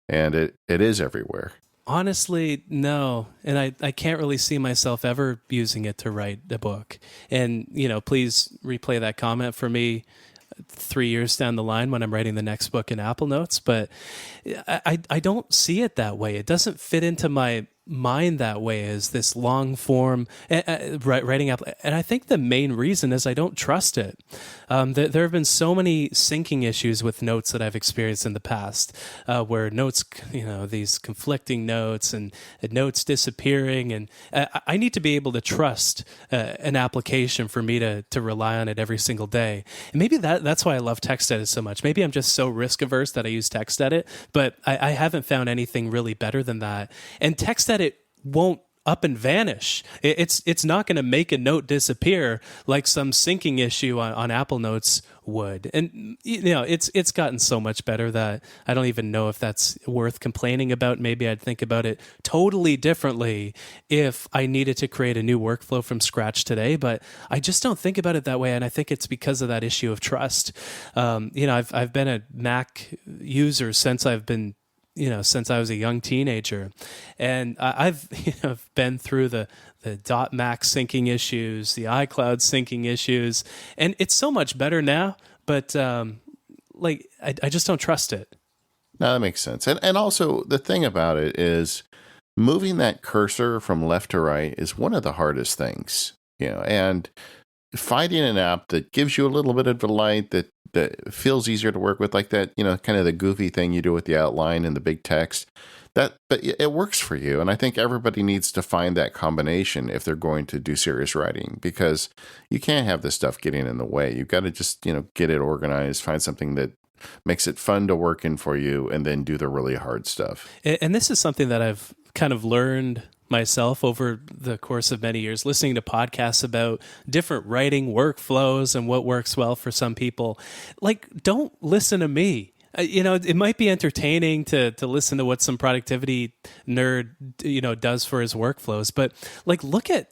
and it is everywhere. Honestly, no. And I can't really see myself ever using it to write a book. And, please replay that comment for me 3 years down the line when I'm writing the next book in Apple Notes. But I don't see it that way. It doesn't fit into my mind that way, as this long form writing app. And I think the main reason is I don't trust it. There have been so many syncing issues with notes that I've experienced in the past, where notes, these conflicting notes and notes disappearing. And I need to be able to trust an application for me to rely on it every single day. And maybe that's why I love TextEdit so much. Maybe I'm just so risk averse that I use TextEdit, but I haven't found anything really better than that. And TextEdit won't up and vanish. It's not going to make a note disappear like some syncing issue on Apple Notes would. And it's gotten so much better that I don't even know if that's worth complaining about. Maybe I'd think about it totally differently if I needed to create a new workflow from scratch today, but I just don't think about it that way, and I think it's because of that issue of trust. I've been a Mac user since I was a young teenager, and I've been through the .Mac syncing issues, the iCloud syncing issues, and it's so much better now. But I just don't trust it. No, that makes sense. And also the thing about it is moving that cursor from left to right is one of the hardest things, and finding an app that gives you a little bit of delight, that feels easier to work with, like that, kind of the goofy thing you do with the outline and the big text, but it works for you. And I think everybody needs to find that combination if they're going to do serious writing, because you can't have this stuff getting in the way. You've got to just, get it organized, find something that makes it fun to work in for you, and then do the really hard stuff. And this is something that I've kind of learned myself over the course of many years, listening to podcasts about different writing workflows and what works well for some people. Don't listen to me. It might be entertaining to listen to what some productivity nerd, does for his workflows, but look at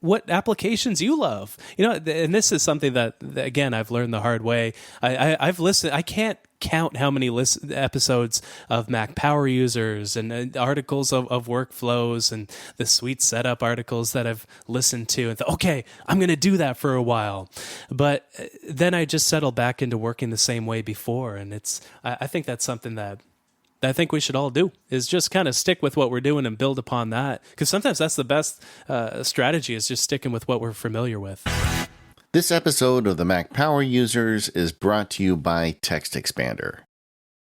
what applications you love, and this is something that again, I've learned the hard way. I've listened, I can't count how many episodes of Mac Power Users and articles of workflows and the Suite Setup articles that I've listened to and thought, okay, I'm going to do that for a while. But then I just settled back into working the same way before. And I think that's something that I think we should all do, is just kind of stick with what we're doing and build upon that. Because sometimes that's the best strategy, is just sticking with what we're familiar with. This episode of the Mac Power Users is brought to you by TextExpander.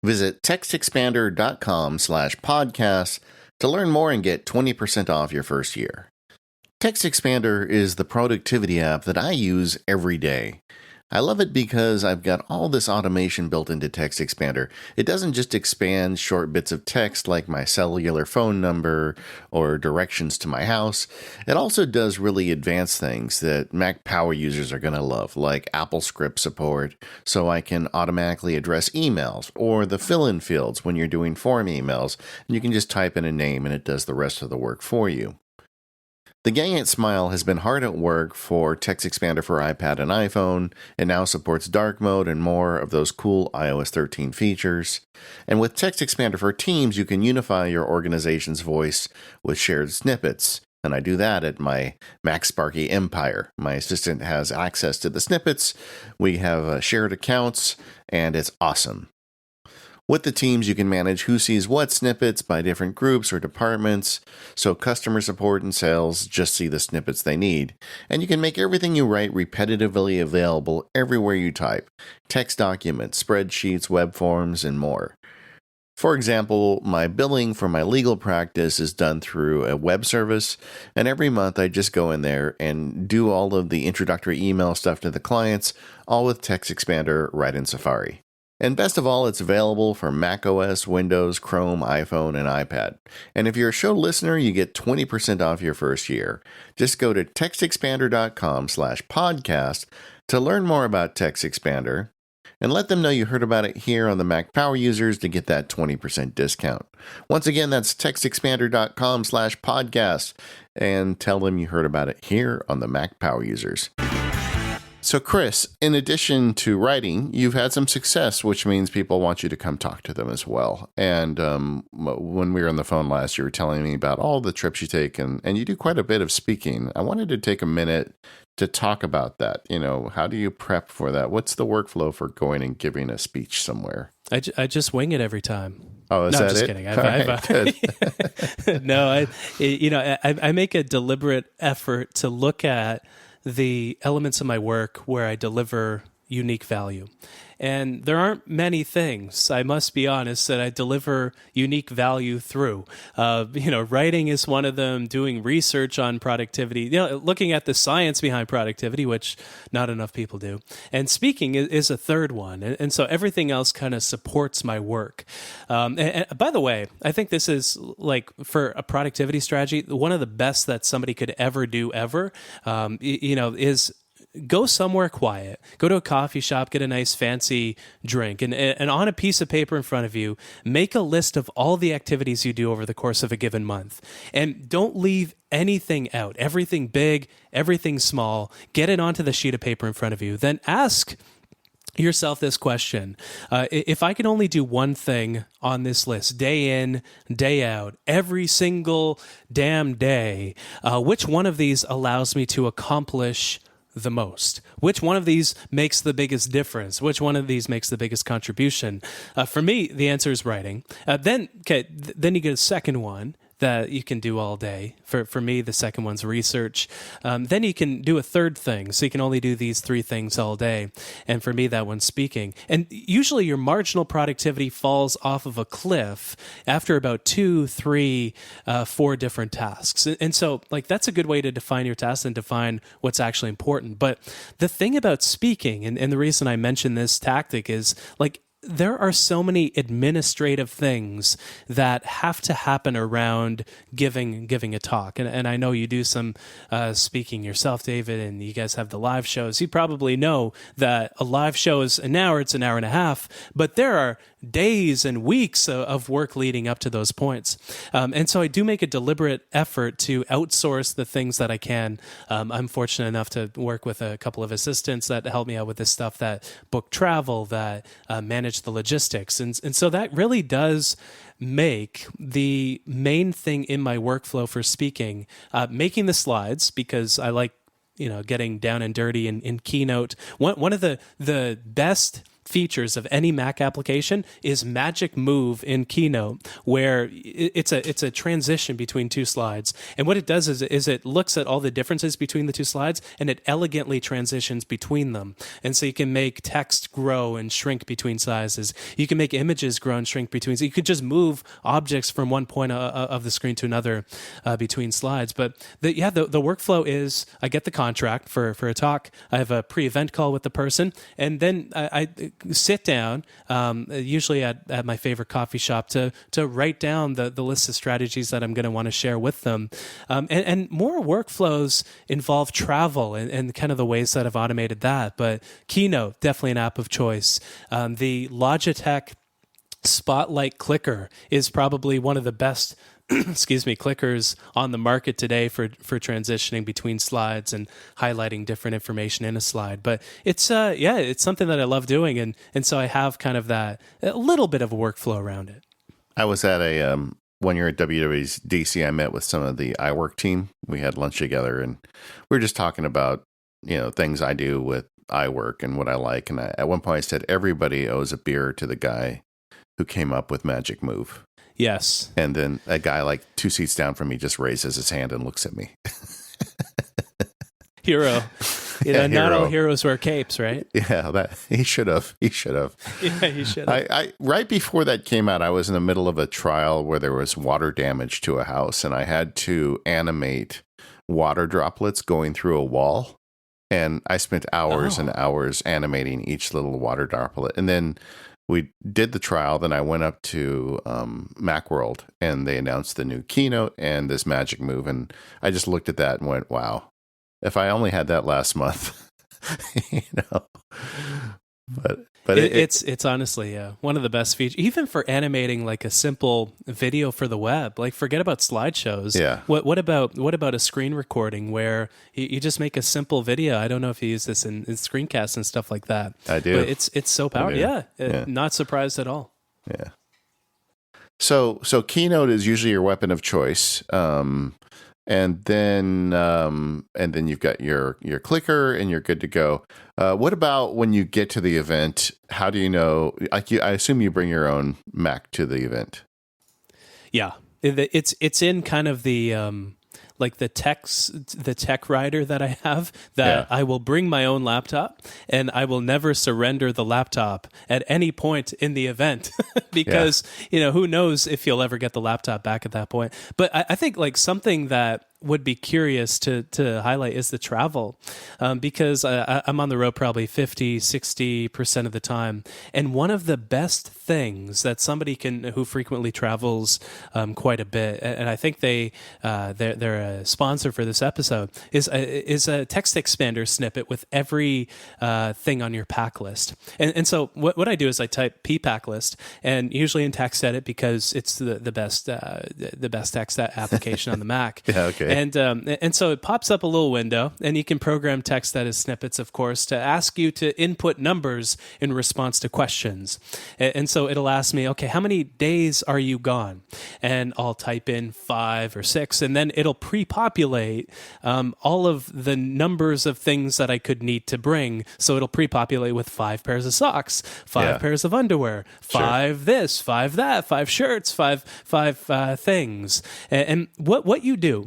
Visit textexpander.com/podcast to learn more and get 20% off your first year. Text Expander is the productivity app that I use every day. I love it because I've got all this automation built into Text Expander. It doesn't just expand short bits of text like my cellular phone number or directions to my house. It also does really advanced things that Mac Power users are going to love, like Apple Script support, so I can automatically address emails or the fill-in fields when you're doing form emails, and you can just type in a name and it does the rest of the work for you. The gang at Smile has been hard at work for Text Expander for iPad and iPhone. It now supports dark mode and more of those cool iOS 13 features. And with Text Expander for Teams, you can unify your organization's voice with shared snippets. And I do that at my MacSparky Empire. My assistant has access to the snippets. We have shared accounts, and it's awesome. With the teams, you can manage who sees what snippets by different groups or departments, so customer support and sales just see the snippets they need. And you can make everything you write repetitively available everywhere you type: text documents, spreadsheets, web forms, and more. For example, my billing for my legal practice is done through a web service, and every month I just go in there and do all of the introductory email stuff to the clients, all with Text Expander right in Safari. And best of all, it's available for macOS, Windows, Chrome, iPhone, and iPad. And if you're a show listener, you get 20% off your first year. Just go to textexpander.com/podcast to learn more about Text Expander, and let them know you heard about it here on the Mac Power Users to get that 20% discount. Once again, that's textexpander.com/podcast, and tell them you heard about it here on the Mac Power Users. So, Chris, in addition to writing, you've had some success, which means people want you to come talk to them as well. And when we were on the phone last, you were telling me about all the trips you take, and you do quite a bit of speaking. I wanted to take a minute to talk about that. You know, how do you prep for that? What's the workflow for going and giving a speech somewhere? I just wing it every time. Oh, is no, that I'm just it? kidding. No, I make a deliberate effort to look at the elements of my work where I deliver unique value. And there aren't many things, I must be honest, that I deliver unique value through. Writing is one of them, doing research on productivity, looking at the science behind productivity, which not enough people do. And speaking is a third one. And so everything else kind of supports my work. And by the way, I think this is like for a productivity strategy, one of the best that somebody could ever do is go somewhere quiet. Go to a coffee shop, get a nice fancy drink, and on a piece of paper in front of you, make a list of all the activities you do over the course of a given month. And don't leave anything out. Everything big, everything small. Get it onto the sheet of paper in front of you. Then ask yourself this question. If I can only do one thing on this list, day in, day out, every single damn day, which one of these allows me to accomplish the most? Which one of these makes the biggest difference? Which one of these makes the biggest contribution? For me, the answer is writing. Then you get a second one that you can do all day. For me, the second one's research. Then you can do a third thing. So you can only do these three things all day. And for me, that one's speaking. And usually your marginal productivity falls off of a cliff after about 2, 3, 4 different tasks. And so that's a good way to define your tasks and define what's actually important. But the thing about speaking, and the reason I mention this tactic is there are so many administrative things that have to happen around giving a talk. And I know you do some speaking yourself, David, and you guys have the live shows. You probably know that a live show is an hour, it's an hour and a half, but there are days and weeks of work leading up to those points. And so I do make a deliberate effort to outsource the things that I can. I'm fortunate enough to work with a couple of assistants that help me out with this stuff, that book travel, that manage the logistics. And so that really does make the main thing in my workflow for speaking, making the slides, because I like getting down and dirty in Keynote. One of the best features of any Mac application is Magic Move in Keynote, where it's a transition between two slides. And what it does is it looks at all the differences between the two slides and it elegantly transitions between them. And so you can make text grow and shrink between sizes. You can make images grow and shrink between. So you could just move objects from one point of the screen to another between slides. But the workflow is I get the contract for a talk. I have a pre-event call with the person, and then I sit down, usually at my favorite coffee shop, to write down the list of strategies that I'm going to want to share with them. And more workflows involve travel and kind of the ways that I've automated that. But Keynote, definitely an app of choice. The Logitech Spotlight Clicker is probably one of the best clickers on the market today for transitioning between slides and highlighting different information in a slide. But it's something that I love doing, and so I have kind of that a little bit of a workflow around it. I was at when you're at WWDC, I met with some of the iWork team. We had lunch together, and we were just talking about things I do with iWork and what I like. And at one point I said everybody owes a beer to the guy who came up with Magic Move. Yes. And then a guy like 2 seats down from me just raises his hand and looks at me. Hero. Not all heroes wear capes, right? Yeah, he should have. Yeah, he should have. I right before that came out, I was in the middle of a trial where there was water damage to a house, and I had to animate water droplets going through a wall. And I spent hours and hours animating each little water droplet. And then we did the trial. Then I went up to Macworld, and they announced the new Keynote and this Magic Move. And I just looked at that and went, wow, if I only had that last month, But it's honestly one of the best features, even for animating like a simple video for the web. Like, forget about slideshows. Yeah. What about a screen recording where you just make a simple video? I don't know if you use this in screencasts and stuff like that. I do. But it's so powerful. Yeah. Not surprised at all. Yeah. So Keynote is usually your weapon of choice. And then you've got your clicker and you're good to go. What about when you get to the event? How do you know? I assume you bring your own Mac to the event. Yeah, it's in kind of the like the tech rider that I have, that I will bring my own laptop and I will never surrender the laptop at any point in the event because, who knows if you'll ever get the laptop back at that point. But I think like something that would be curious to highlight is the travel, because I'm on the road probably 50-60% of the time. And one of the best things that somebody who frequently travels quite a bit, and I think they're a sponsor for this episode, is a text expander snippet with every thing on your pack list. And so what I do is I type pack list, and usually in TextEdit, because it's the best text application on the Mac. Yeah, okay. And so it pops up a little window, and you can program text that is snippets, of course, to ask you to input numbers in response to questions. And so it'll ask me, okay, how many days are you gone? And I'll type in 5 or 6, and then it'll pre-populate all of the numbers of things that I could need to bring. So it'll pre-populate with 5 pairs of socks, 5 pairs of underwear, 5 this, 5 that, 5 shirts, 5 things. And what you do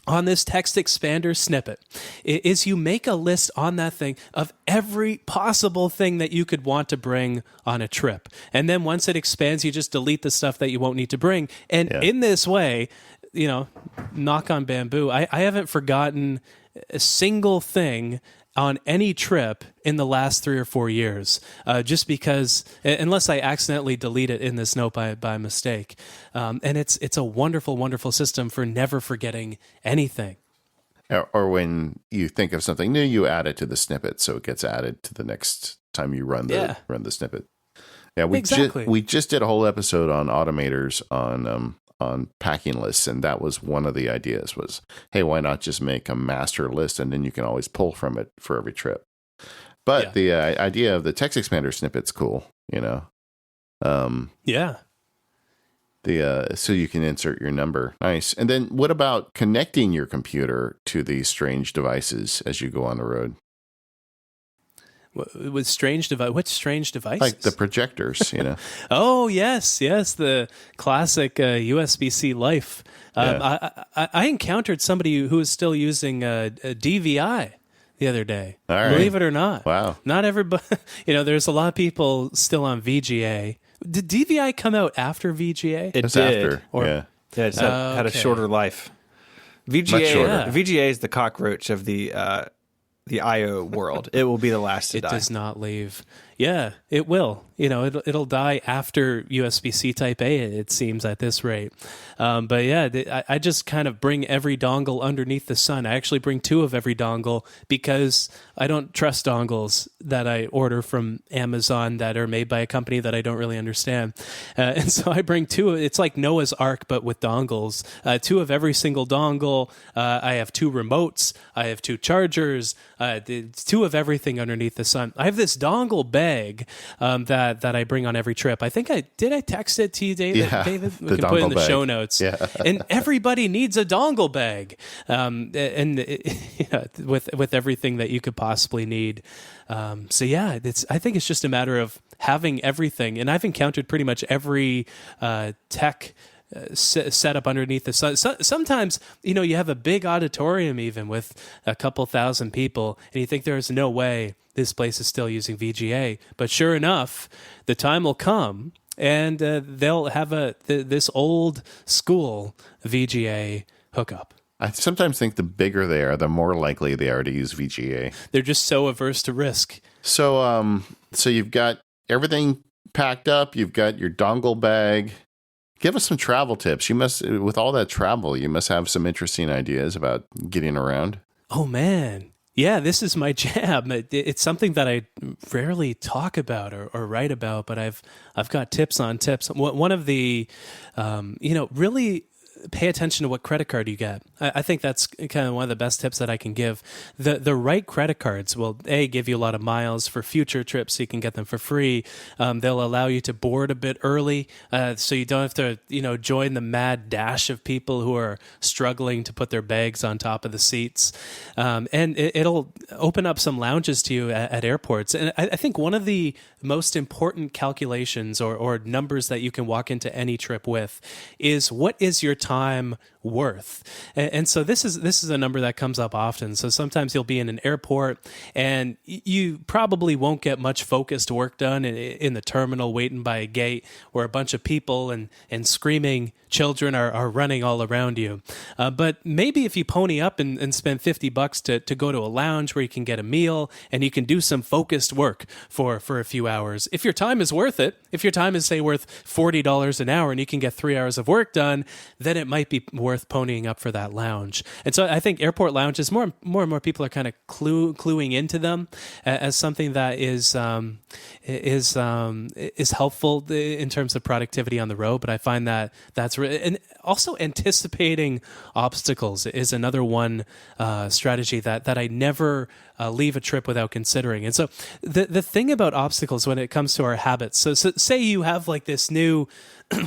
on this text expander snippet is you make a list on that thing of every possible thing that you could want to bring on a trip. And then once it expands, you just delete the stuff that you won't need to bring. And in this way, knock on bamboo, I haven't forgotten a single thing on any trip in the last 3 or 4 years, just because, unless I accidentally delete it in this note by mistake. And it's a wonderful, wonderful system for never forgetting anything. Or when you think of something new, you add it to the snippet, so it gets added to the next time you run the snippet. Yeah, we just did a whole episode on automators on packing lists, and that was one of the ideas was, hey, why not just make a master list, and then you can always pull from it for every trip. But the idea of the text expander snippet's cool, so you can insert your number. Nice. And then what about connecting your computer to these strange devices as you go on the road? with strange device. Which strange devices? Like the projectors, Oh yes, the classic USB-C Life. I encountered somebody who was still using a DVI the other day. All right. Believe it or not. Wow. Not everybody. There's a lot of people still on VGA. Did DVI come out after VGA? It It's did. after. Yeah, it's had a shorter life. VGA, Much shorter. VGA is the cockroach of the I/O world. It will be the last to It die. does not leave. Yeah, it will. It'll die after USB-C Type A, it seems, at this rate. But yeah, I just kind of bring every dongle underneath the sun. I actually bring 2 of every dongle because I don't trust dongles that I order from Amazon that are made by a company that I don't really understand. And so I bring 2. It's like Noah's Ark, but with dongles. 2 of every single dongle. I have 2 remotes. I have 2 chargers. 2 of everything underneath the sun. I have this dongle bag that I bring on every trip. I think I text it to you, David. Yeah, David, we the can put it in dongle the show bag. notes. Yeah. And everybody needs a dongle bag, with everything that you could possibly need. So yeah, I think it's just a matter of having everything. And I've encountered pretty much every tech set up underneath the sun. Sometimes, you have a big auditorium even with a couple thousand people, and you think there's no way this place is still using VGA. But sure enough, the time will come and they'll have this old school VGA hookup. I sometimes think the bigger they are, the more likely they are to use VGA. They're just so averse to risk. So, so you've got everything packed up. You've got your dongle bag. Give us some travel tips. With all that travel, you must have some interesting ideas about getting around. Oh man. Yeah, this is my jam. It's something that I rarely talk about or write about, but I've got tips on tips. One of the, really pay attention to what credit card you get. I think that's kind of one of the best tips that I can give. The right credit cards will, give you a lot of miles for future trips so you can get them for free. They'll allow you to board a bit early so you don't have to, join the mad dash of people who are struggling to put their bags on top of the seats. And it'll open up some lounges to you at airports. And I think one of the most important calculations or numbers that you can walk into any trip with is, what is your time worth? And so this is a number that comes up often. So sometimes you'll be in an airport and you probably won't get much focused work done in the terminal waiting by a gate where a bunch of people and screaming children are running all around you. But maybe if you pony up and spend $50 to go to a lounge where you can get a meal and you can do some focused work for a few hours. If your time is worth it, if your time is say worth $40 an hour and you can get 3 hours of work done, then it might be worth ponying up for that lounge. And so I think airport lounges, more and more people are kind of cluing into them as something that is helpful in terms of productivity on the road. But I find that's and also anticipating obstacles is another one strategy that I never leave a trip without considering. And so the thing about obstacles when it comes to our habits, so say you have like this new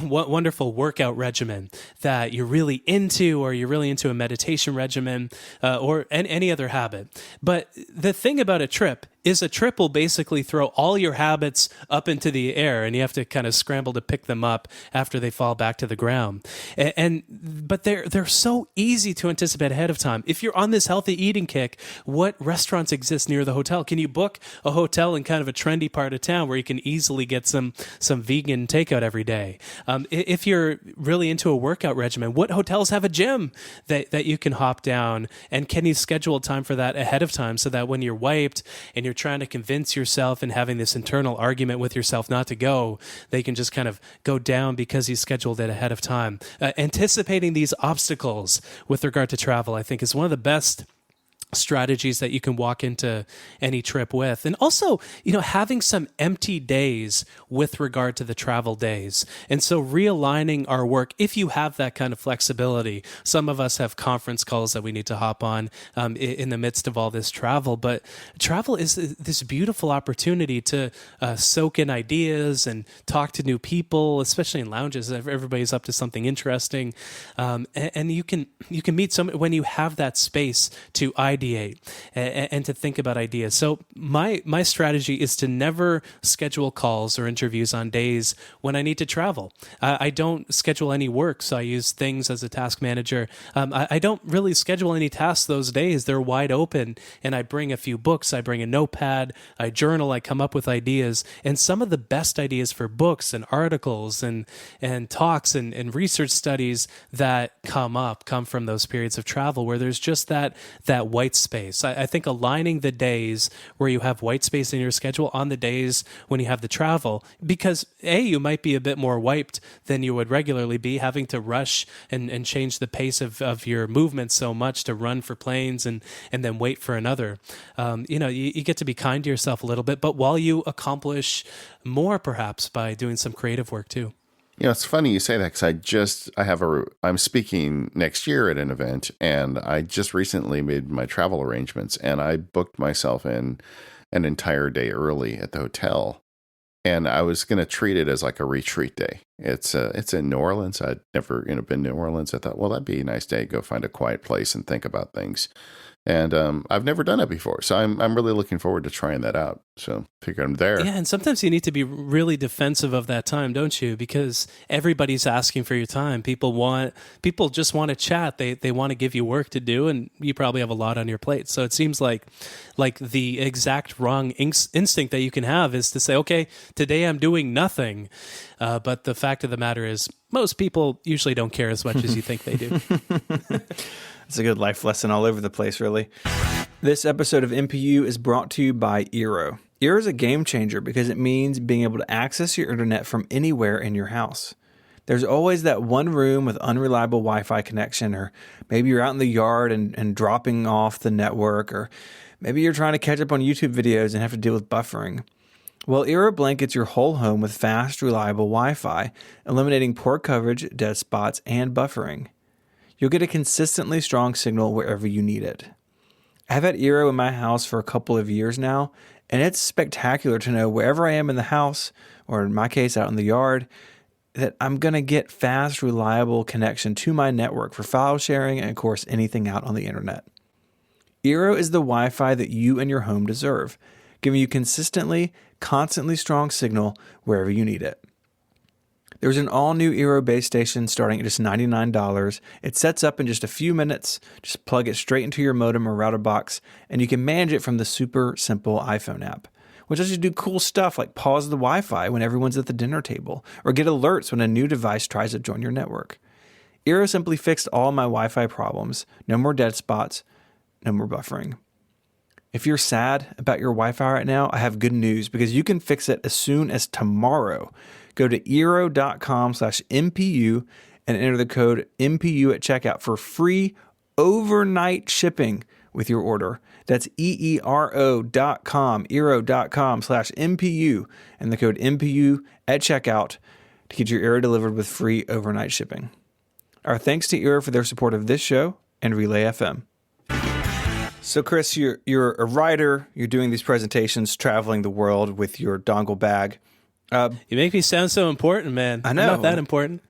wonderful workout regimen that you're really into, or you're really into a meditation regimen or any other habit. But the thing about a trip is a trip will basically throw all your habits up into the air, and you have to kind of scramble to pick them up after they fall back to the ground. But they're so easy to anticipate ahead of time. If you're on this healthy eating kick, what restaurants exist near the hotel? Can you book a hotel in kind of a trendy part of town where you can easily get some vegan takeout every day? If you're really into a workout regimen, what hotels have a gym that you can hop down? And can you schedule time for that ahead of time so that when you're wiped and you're trying to convince yourself and having this internal argument with yourself not to go, they can just kind of go down because you scheduled it ahead of time. Anticipating these obstacles with regard to travel, I think, is one of the best strategies that you can walk into any trip with. And also, having some empty days with regard to the travel days. And so realigning our work, if you have that kind of flexibility. Some of us have conference calls that we need to hop on in the midst of all this travel, but travel is this beautiful opportunity to soak in ideas and talk to new people, especially in lounges. Everybody's up to something interesting. And you can meet when you have that space to ideate ideate and to think about ideas. So my strategy is to never schedule calls or interviews on days when I need to travel. I don't schedule any work, so I use Things as a task manager. I don't really schedule any tasks those days. They're wide open, and I bring a few books, I bring a notepad, I journal, I come up with ideas. And some of the best ideas for books and articles and talks and research studies that come from those periods of travel where there's just that white space. I think aligning the days where you have white space in your schedule on the days when you have the travel, because you might be a bit more wiped than you would regularly be, having to rush and change the pace of your movement so much to run for planes and then wait for another. You get to be kind to yourself a little bit, but while you accomplish more perhaps by doing some creative work too. It's funny you say that because I'm speaking next year at an event, and I just recently made my travel arrangements, and I booked myself in an entire day early at the hotel, and I was going to treat it as like a retreat day. It's in New Orleans. I'd never been to New Orleans. I thought, well, that'd be a nice day to go find a quiet place and think about things. And I've never done it before, so I'm really looking forward to trying that out. So figure I'm there. Yeah, and sometimes you need to be really defensive of that time, don't you? Because everybody's asking for your time. People just want to chat. They want to give you work to do, and you probably have a lot on your plate. So it seems like the exact wrong instinct that you can have is to say, okay, today I'm doing nothing. But the fact of the matter is, most people usually don't care as much as you think they do. It's a good life lesson all over the place, really. This episode of MPU is brought to you by Eero. Eero is a game changer because it means being able to access your internet from anywhere in your house. There's always that one room with unreliable Wi-Fi connection, or maybe you're out in the yard and dropping off the network, or maybe you're trying to catch up on YouTube videos and have to deal with buffering. Well, Eero blankets your whole home with fast, reliable Wi-Fi, eliminating poor coverage, dead spots, and buffering. You'll get a consistently strong signal wherever you need it. I've had Eero in my house for a couple of years now, and it's spectacular to know wherever I am in the house, or in my case out in the yard, that I'm going to get fast, reliable connection to my network for file sharing and, of course, anything out on the internet. Eero is the Wi-Fi that you and your home deserve, giving you consistently, constantly strong signal wherever you need it. There's an all-new Eero base station starting at just $99. It sets up in just a few minutes. Just plug it straight into your modem or router box, and you can manage it from the super simple iPhone app, which lets you do cool stuff like pause the Wi-Fi when everyone's at the dinner table, or get alerts when a new device tries to join your network. Eero simply fixed all my Wi-Fi problems. No more dead spots, no more buffering. If you're sad about your Wi-Fi right now, I have good news because you can fix it as soon as tomorrow. Go to Eero.com/MPU and enter the code MPU at checkout for free overnight shipping with your order. That's Eero.com/MPU, and the code MPU at checkout to get your Eero delivered with free overnight shipping. Our thanks to Eero for their support of this show and Relay FM. So, Chris, you're a writer. You're doing these presentations, traveling the world with your dongle bag. You make me sound so important, man. I know. I'm not that important.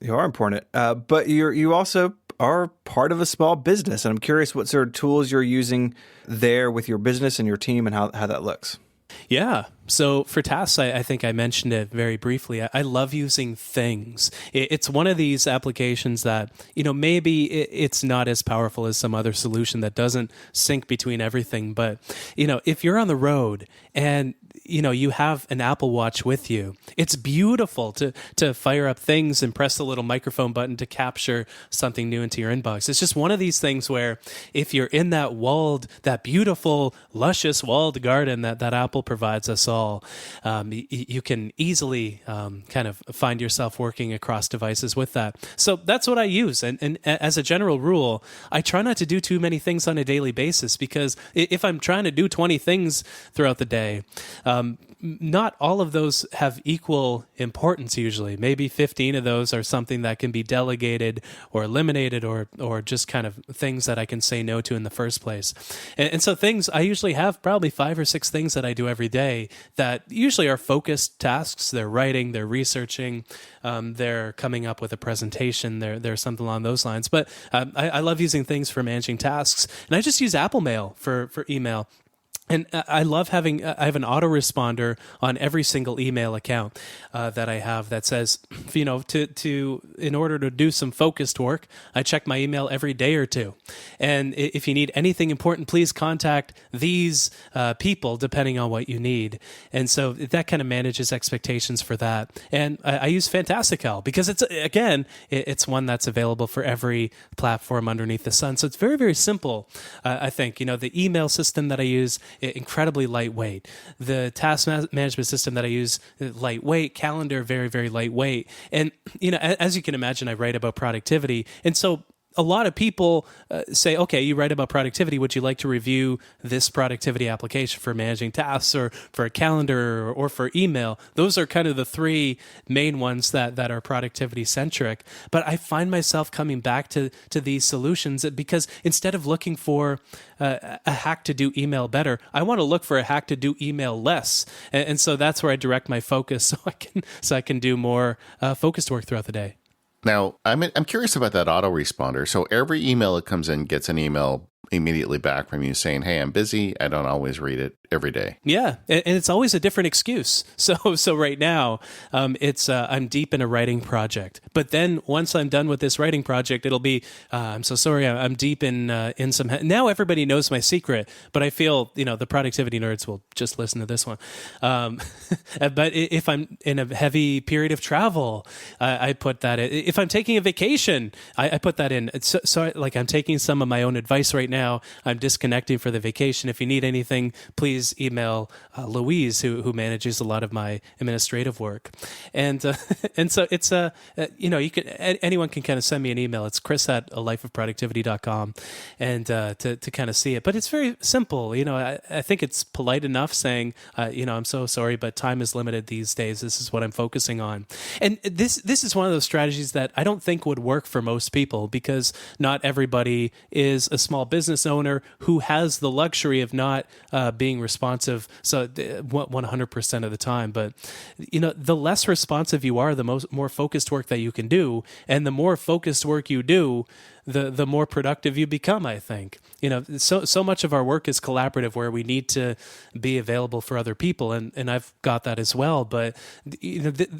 You are important, but you also are part of a small business, and I'm curious what sort of tools you're using there with your business and your team, and how that looks. Yeah. So for tasks, I think I mentioned it very briefly. I love using Things. It's one of these applications that, maybe it's not as powerful as some other solution that doesn't sync between everything. But, if you're on the road and, you have an Apple Watch with you, it's beautiful to fire up Things and press the little microphone button to capture something new into your inbox. It's just one of these things where if you're in that beautiful, luscious walled garden that Apple provides us all, you can easily kind of find yourself working across devices with that. So that's what I use. And as a general rule, I try not to do too many things on a daily basis, because if I'm trying to do 20 things throughout the day, not all of those have equal importance usually. Maybe 15 of those are something that can be delegated or eliminated or just kind of things that I can say no to in the first place. And so things, I usually have probably 5 or 6 things that I do every day that usually are focused tasks. They're writing, they're researching, they're coming up with a presentation, they're something along those lines. But I love using things for managing tasks. And I just use Apple Mail for email. And I love having, I have an autoresponder on every single email account that I have that says, in order to do some focused work, I check my email every day or two. And if you need anything important, please contact these people, depending on what you need. And so that kind of manages expectations for that. And I use Fantastical because it's one that's available for every platform underneath the sun. So it's very, very simple. I think, the email system that I use, incredibly lightweight. The task management system that I use, lightweight. Calendar, very, very lightweight. And, as you can imagine, I write about productivity. And so a lot of people say, okay, you write about productivity. Would you like to review this productivity application for managing tasks or for a calendar or for email? Those are kind of the 3 main ones that are productivity centric. But I find myself coming back to these solutions because instead of looking for a hack to do email better, I want to look for a hack to do email less. And so that's where I direct my focus so I can do more focused work throughout the day. Now, I'm curious about that autoresponder. So every email that comes in gets an email immediately back from you saying, hey, I'm busy. I don't always read it every day. Yeah. And it's always a different excuse. So right now, it's I'm deep in a writing project. But then once I'm done with this writing project, it'll be, I'm so sorry, I'm deep in some, now everybody knows my secret, but I feel, the productivity nerds will just listen to this one. But if I'm in a heavy period of travel, I put that in. If I'm taking a vacation, I put that in. So I'm taking some of my own advice right now. I'm disconnecting for the vacation. If you need anything, please email Louise, who manages a lot of my administrative work. And so it's you can anyone can kind of send me an email. It's chris@alifeofproductivity.com, and to kind of see it. But it's very simple. I think it's polite enough saying, I'm so sorry, but time is limited these days. This is what I'm focusing on. And this is one of those strategies that I don't think would work for most people because not everybody is a small business owner who has the luxury of not being responsive 100% of the time. But the less responsive you are, the more focused work that you can do, and the more focused work you do, the more productive you become, I think. So much of our work is collaborative where we need to be available for other people, and I've got that as well. But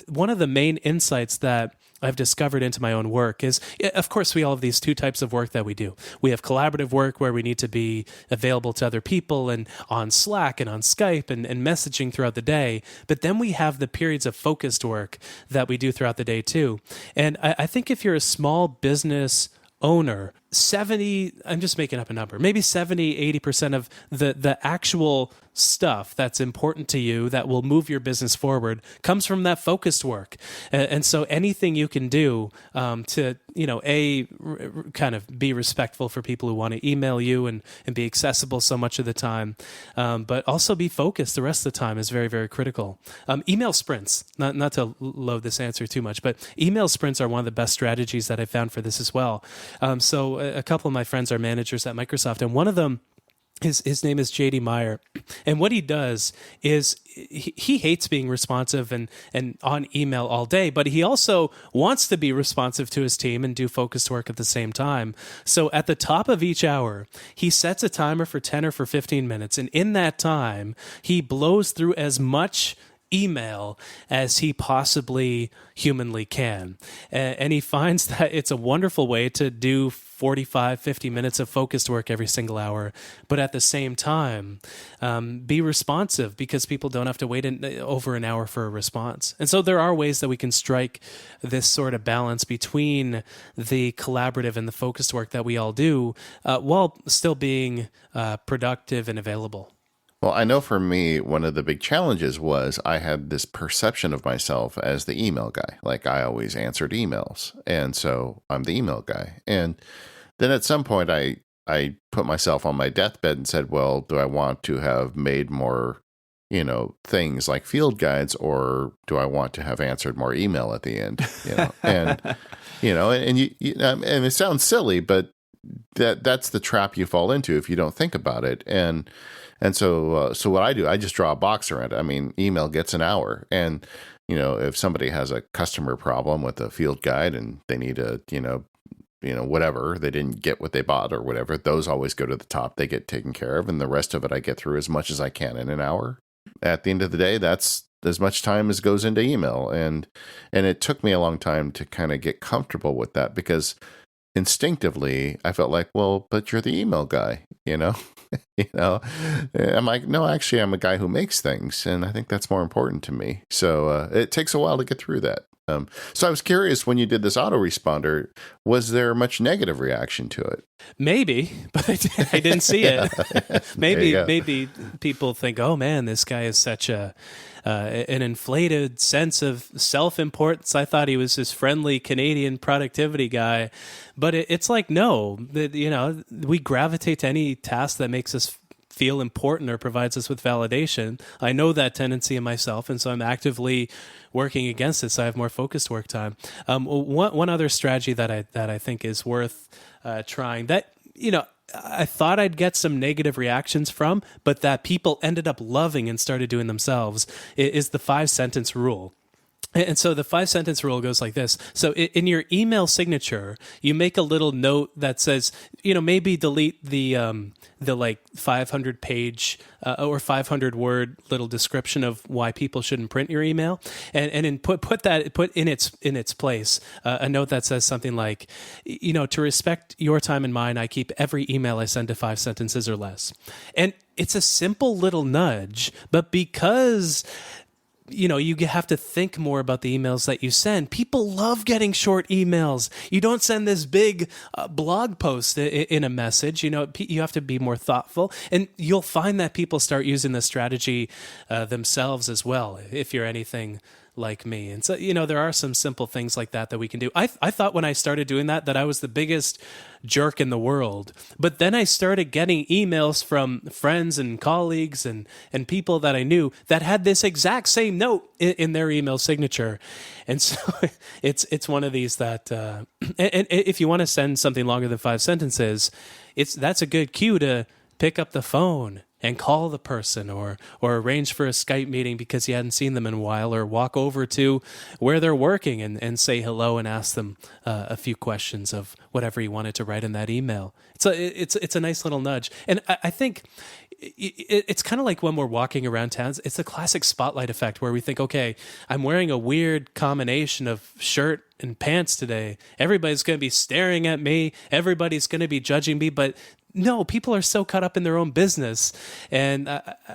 one of the main insights that I've discovered into my own work is, of course, we all have these 2 types of work that we do. We have collaborative work where we need to be available to other people and on Slack and on Skype and messaging throughout the day. But then we have the periods of focused work that we do throughout the day too. And I think if you're a small business owner, 70, I'm just making up a number, maybe 70, 80% of the actual stuff that's important to you that will move your business forward comes from that focused work. And so anything you can do to, kind of be respectful for people who want to email you and be accessible so much of the time, but also be focused the rest of the time is very, very critical. Email sprints, not to load this answer too much, but email sprints are one of the best strategies that I found for this as well. So a couple of my friends are managers at Microsoft, and one of them, his name is JD Meyer. And what he does is he hates being responsive and on email all day, but he also wants to be responsive to his team and do focused work at the same time. So at the top of each hour, he sets a timer for 10 or for 15 minutes. And in that time, he blows through as much email as he possibly humanly can. And he finds that it's a wonderful way to do 45, 50 minutes of focused work every single hour, but at the same time, be responsive because people don't have to wait over an hour for a response. And so there are ways that we can strike this sort of balance between the collaborative and the focused work that we all do while still being productive and available. Well, I know for me, one of the big challenges was I had this perception of myself as the email guy. Like I always answered emails. And so I'm the email guy. And then at some point I put myself on my deathbed and said, well, do I want to have made more, things like field guides, or do I want to have answered more email at the end? And and it sounds silly, but that's the trap you fall into if you don't think about it. And so what I do, I just draw a box around it. I mean, email gets an hour, and if somebody has a customer problem with a field guide and they need a whatever, they didn't get what they bought or whatever, those always go to the top. They get taken care of, and the rest of it I get through as much as I can in an hour. At the end of the day, that's as much time as goes into email, and it took me a long time to kind of get comfortable with that, because instinctively I felt like, well, but you're the email guy, I'm like, no, actually I'm a guy who makes things, and I think that's more important to me. So it takes a while to get through that. So I was curious, when you did this autoresponder, was there much negative reaction to it? Maybe, but I didn't see it. Maybe people think, oh man, this guy is such an inflated sense of self-importance. I thought he was this friendly Canadian productivity guy, but it's like, no, we gravitate to any task that makes us feel important or provides us with validation. I know that tendency in myself, and so I'm actively working against it, so I have more focused work time. One other strategy that I think is worth trying, that I thought I'd get some negative reactions from, but that people ended up loving and started doing themselves, is the 5-sentence rule. And so the 5-sentence rule goes like this. So in your email signature, you make a little note that says, maybe delete the like 500 page or 500 word little description of why people shouldn't print your email, and then put in its place a note that says something like, to respect your time and mine, I keep every email I send to 5 sentences or less. And it's a simple little nudge, but because you have to think more about the emails that you send. People love getting short emails. You don't send this big blog post in a message. You have to be more thoughtful. And you'll find that people start using this strategy themselves as well, if you're anything like me. And so, there are some simple things like that we can do. I thought when I started doing that I was the biggest jerk in the world. But then I started getting emails from friends and colleagues and people that I knew that had this exact same note in their email signature. And so it's one of these that, and if you want to send something longer than 5 sentences, that's a good cue to pick up the phone and call the person, or arrange for a Skype meeting because you hadn't seen them in a while, or walk over to where they're working and say hello and ask them a few questions of whatever you wanted to write in that email. It's a nice little nudge. And I think it's kind of like when we're walking around town, it's the classic spotlight effect where we think, okay, I'm wearing a weird combination of shirt and pants today. Everybody's going to be staring at me. Everybody's going to be judging me, but no, people are so caught up in their own business. And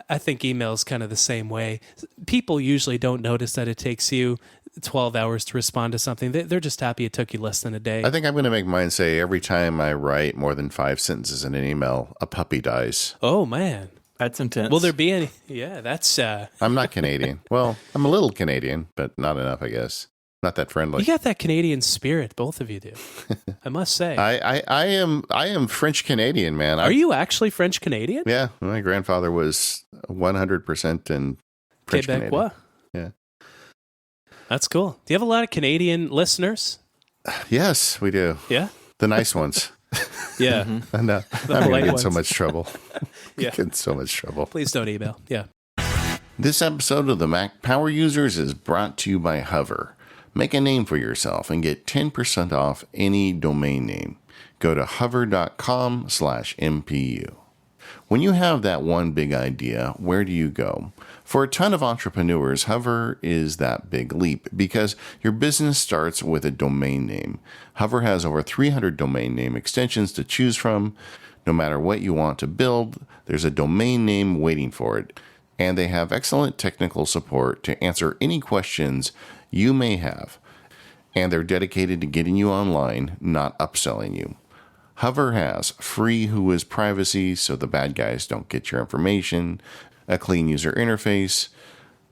I think email is kind of the same way. People usually don't notice that it takes you 12 hours to respond to something. They're just happy it took you less than a day. I think I'm going to make mine say, every time I write more than 5 sentences in an email, a puppy dies. Oh, man. That's intense. Will there be any? Yeah, that's... I'm not Canadian. Well, I'm a little Canadian, but not enough, I guess. Not that friendly. You got that Canadian spirit, both of you do. I must say. I am French Canadian, man. Are you actually French Canadian? Yeah, my grandfather was 100% in French Canadian. Quebecois. Yeah, that's cool. Do you have a lot of Canadian listeners? Yes, we do. Yeah, the nice ones. Yeah, no, I'm gonna get in so much trouble. Yeah, get in so much trouble. Please don't email. Yeah. This episode of the Mac Power Users is brought to you by Hover. Make a name for yourself and get 10% off any domain name. Go to hover.com/MPU. When you have that one big idea, where do you go? For a ton of entrepreneurs, Hover is that big leap because your business starts with a domain name. Hover has over 300 domain name extensions to choose from. No matter what you want to build, there's a domain name waiting for it. And they have excellent technical support to answer any questions you may have. And they're dedicated to getting you online, not upselling you. Hover has free Whois privacy so the bad guys don't get your information, a clean user interface,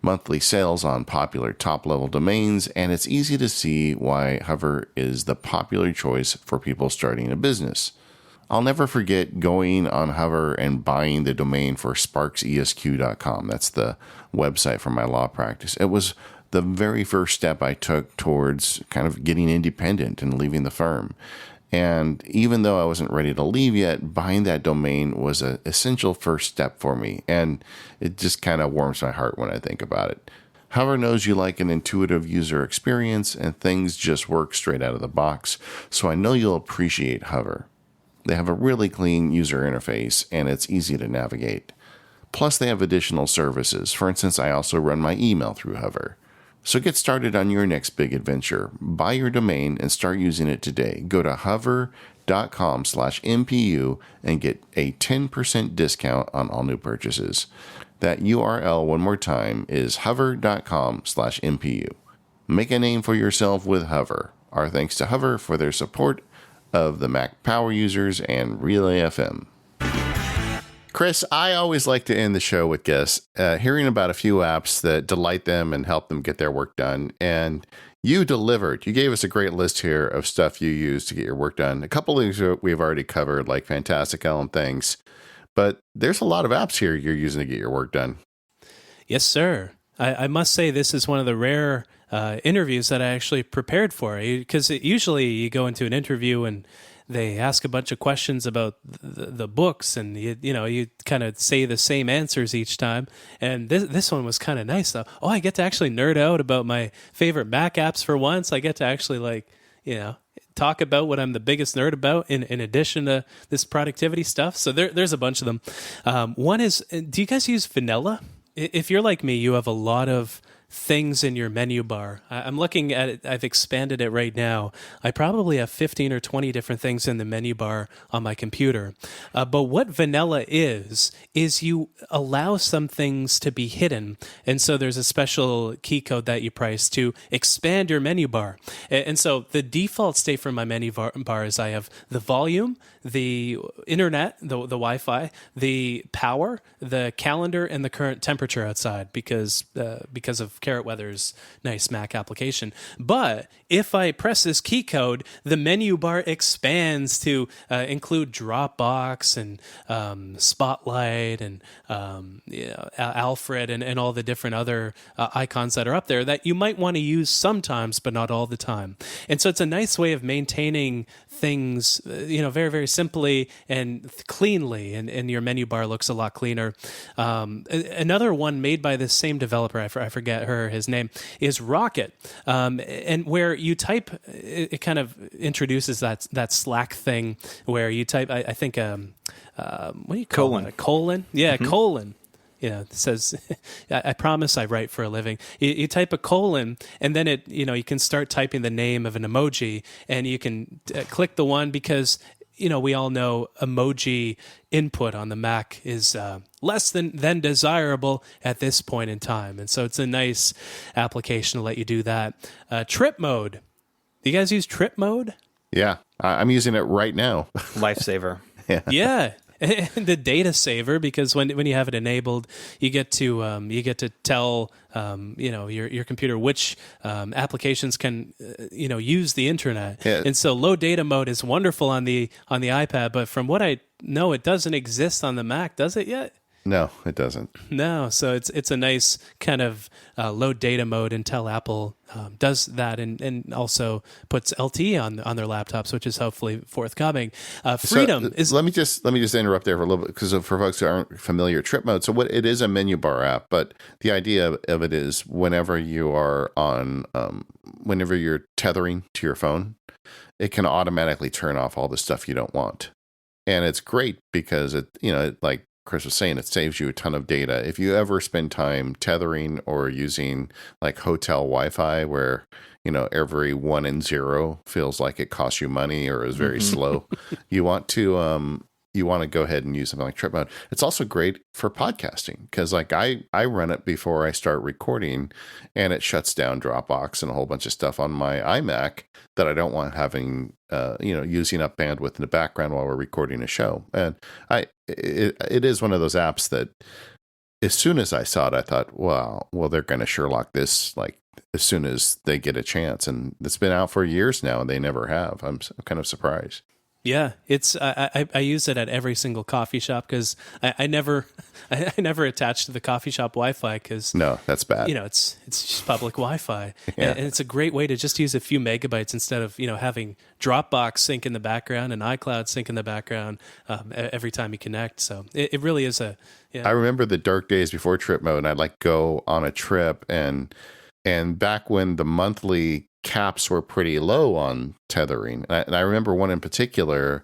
monthly sales on popular top-level domains, and it's easy to see why Hover is the popular choice for people starting a business. I'll never forget going on Hover and buying the domain for sparksesq.com. That's the website for my law practice. It was the very first step I took towards kind of getting independent and leaving the firm. And even though I wasn't ready to leave yet, buying that domain was an essential first step for me. And it just kind of warms my heart when I think about it. Hover knows you like an intuitive user experience and things just work straight out of the box. So I know you'll appreciate Hover. They have a really clean user interface, and it's easy to navigate. Plus, they have additional services. For instance, I also run my email through Hover. So get started on your next big adventure. Buy your domain and start using it today. Go to hover.com/MPU and get a 10% discount on all new purchases. That URL, one more time, is hover.com/MPU. Make a name for yourself with Hover. Our thanks to Hover for their support of the Mac Power Users and Relay FM. Chris, I always like to end the show with guests hearing about a few apps that delight them and help them get their work done. And you delivered. You gave us a great list here of stuff you use to get your work done. A couple of these we've already covered, like Fantastical and things. But there's a lot of apps here you're using to get your work done. Yes, sir. I must say this is one of the rare interviews that I actually prepared for, because usually you go into an interview and they ask a bunch of questions about the books, and you kind of say the same answers each time. And this one was kind of nice though. Oh, I get to actually nerd out about my favorite Mac apps for once. I get to actually talk about what I'm the biggest nerd about in addition to this productivity stuff. So there's a bunch of them. One is, do you guys use Vanilla? If you're like me, you have a lot of things in your menu bar. I'm looking at it. I've expanded it right now. I probably have 15 or 20 different things in the menu bar on my computer. But what Vanilla is you allow some things to be hidden. And so there's a special key code that you price to expand your menu bar. And so the default state for my menu bar is I have the volume, the internet, the Wi-Fi, the power, the calendar, and the current temperature outside because of Carrot Weather's nice Mac application. But if I press this key code, the menu bar expands to include Dropbox and Spotlight and Alfred and all the different other icons that are up there that you might want to use sometimes, but not all the time. And so it's a nice way of maintaining things, very, very simply and cleanly, and your menu bar looks a lot cleaner. Another one made by the same developer, I forget his name, is Rocket, and where you type, it kind of introduces that Slack thing where you type, I think, what do you call it? A colon? Yeah, colon. It says, I promise I write for a living. You type a colon, and then you can start typing the name of an emoji, and you can click the one because, we all know emoji input on the Mac is less than desirable at this point in time. And so it's a nice application to let you do that. Trip mode. Do you guys use trip mode? Yeah, I'm using it right now. Lifesaver. Yeah. The data saver, because when you have it enabled, you get to tell your computer which applications can use the internet. Yeah. And so low data mode is wonderful on the iPad, but from what I know, it doesn't exist on the Mac, does it yet? No, it doesn't. No, so it's a nice kind of low data mode until Apple does that and also puts LTE on their laptops, which is hopefully forthcoming. Freedom is. Let me just interrupt there for a little bit, because for folks who aren't familiar, trip mode. So what it is, a menu bar app, but the idea of it is whenever you are on, whenever you're tethering to your phone, it can automatically turn off all the stuff you don't want, and it's great because it like Chris was saying, it saves you a ton of data. If you ever spend time tethering or using like hotel Wi-Fi where, every 1 and 0 feels like it costs you money or is very slow, you want to go ahead and use something like trip mode. It's also great for podcasting because like I run it before I start recording, and it shuts down Dropbox and a whole bunch of stuff on my iMac that I don't want having, using up bandwidth in the background while we're recording a show. And it is one of those apps that as soon as I saw it, I thought, well, they're going to Sherlock this like as soon as they get a chance. And it's been out for years now and they never have. I'm kind of surprised. Yeah, it's I use it at every single coffee shop because I never I never attach to the coffee shop Wi-Fi because No, that's bad. it's just public Wi-Fi, Yeah. and it's a great way to just use a few megabytes instead of having Dropbox sync in the background and iCloud sync in the background every time you connect. So it really is a I remember the dark days before trip mode, and I'd like go on a trip, and back when the monthly caps were pretty low on tethering. And I remember one in particular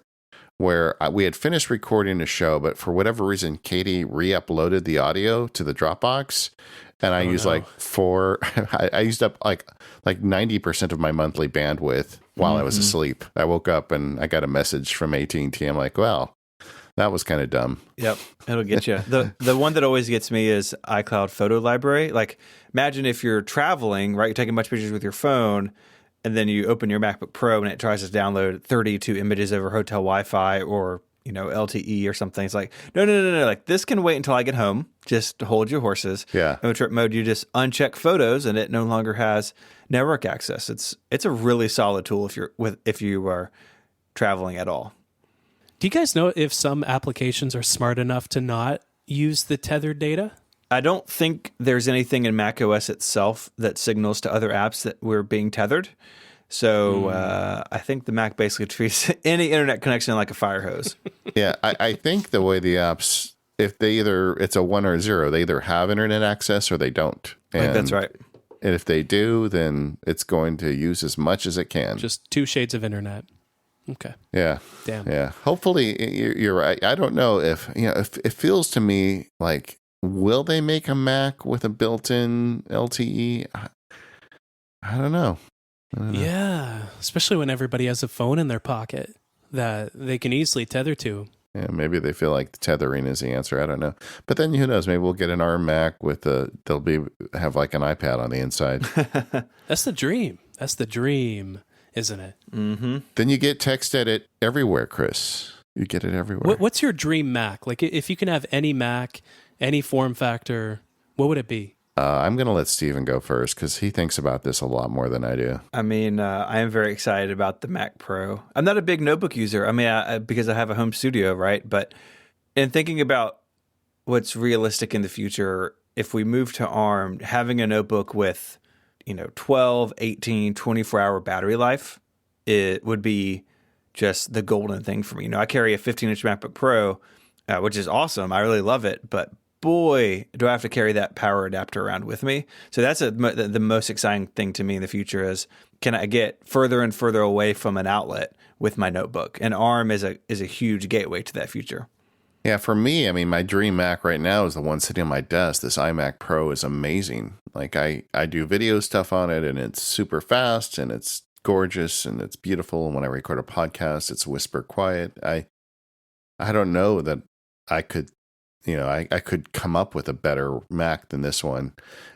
where we had finished recording a show, but for whatever reason, Katie re-uploaded the audio to the Dropbox, and I used I used up like 90% of my monthly bandwidth while I was asleep. I woke up and I got a message from AT&T. I'm like, well, that was kind of dumb. Yep, it'll get you. The one that always gets me is iCloud photo library. Like, imagine if you're traveling, right? You're taking much pictures with your phone, and then you open your MacBook Pro and it tries to download 32 images over hotel Wi-Fi or LTE or something. It's like, no. Like, this can wait until I get home. Just hold your horses. Yeah. In trip mode, you just uncheck photos, and it no longer has network access. It's a really solid tool if you are traveling at all. Do you guys know if some applications are smart enough to not use the tethered data? I don't think there's anything in macOS itself that signals to other apps that we're being tethered. So I think the Mac basically treats any internet connection like a fire hose. Yeah, I think the way the apps, if it's a 1 or 0, they either have internet access or they don't. I think that's right. And if they do, then it's going to use as much as it can. Just 2 shades of internet. Okay. Yeah. Damn. Yeah. Hopefully you're right. I don't know if it feels to me like, will they make a Mac with a built-in LTE? I don't know. Yeah, especially when everybody has a phone in their pocket that they can easily tether to. Yeah, maybe they feel like the tethering is the answer. I don't know. But then who knows? Maybe we'll get an ARM Mac with have like an iPad on the inside. That's the dream. That's the dream, isn't it? Mm-hmm. Then you get TextEdit everywhere, Chris. You get it everywhere. What's your dream Mac? Like, if you can have any Mac, any form factor, what would it be? I'm going to let Steven go first because he thinks about this a lot more than I do. I mean, I am very excited about the Mac Pro. I'm not a big notebook user. I mean, because I have a home studio, right? But in thinking about what's realistic in the future, if we move to ARM, having a notebook with, 12, 18, 24-hour battery life, it would be just the golden thing for me. I carry a 15-inch MacBook Pro, which is awesome. I really love it, but boy, do I have to carry that power adapter around with me. So that's the most exciting thing to me in the future is, can I get further and further away from an outlet with my notebook? And ARM is a huge gateway to that future. Yeah, for me, I mean, my dream Mac right now is the one sitting on my desk. This iMac Pro is amazing. Like, I do video stuff on it, and it's super fast, and it's gorgeous, and it's beautiful. And when I record a podcast, it's whisper quiet. I don't know that I could, I could come up with a better Mac than this one.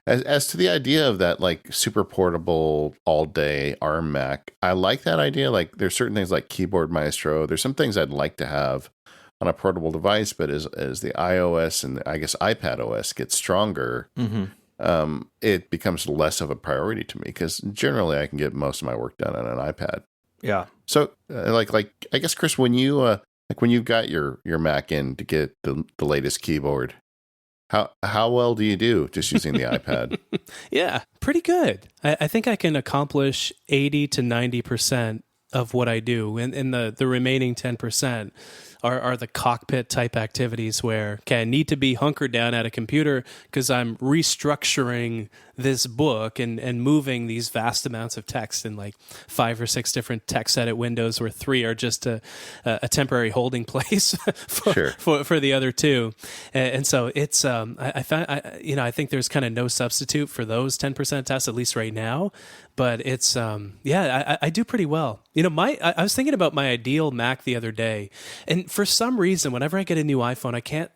As to the idea of that, like, super portable all day ARM Mac, I like that idea. Like, there's certain things like Keyboard Maestro. There's some things I'd like to have on a portable device, but as the iOS and I guess iPad OS gets stronger, it becomes less of a priority to me because generally I can get most of my work done on an iPad. Yeah. So like I guess, Chris, when you when you got your Mac in to get the latest keyboard, how well do you do just using the iPad? Yeah, pretty good. I think I can accomplish 80 to 90% of what I do, and the remaining 10% are the cockpit type activities where, I need to be hunkered down at a computer because I'm restructuring this book and moving these vast amounts of text in like 5 or 6 different TextEdit windows, where 3 are just a temporary holding place for the other 2. And so it's I think there's kind of no substitute for those 10% tasks, at least right now. But it's I do pretty well. I was thinking about my ideal Mac the other day, and for some reason, whenever I get a new iPhone, I can't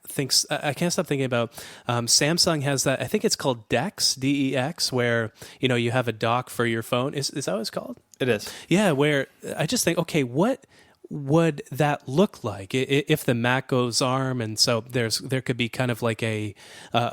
stop thinking about Samsung has that. I think it's called DeX, DEX, where you have a dock for your phone. Is that what it's called? It is. Yeah, where I just think, okay, what would that look like if the Mac goes ARM? And so there could be kind of like a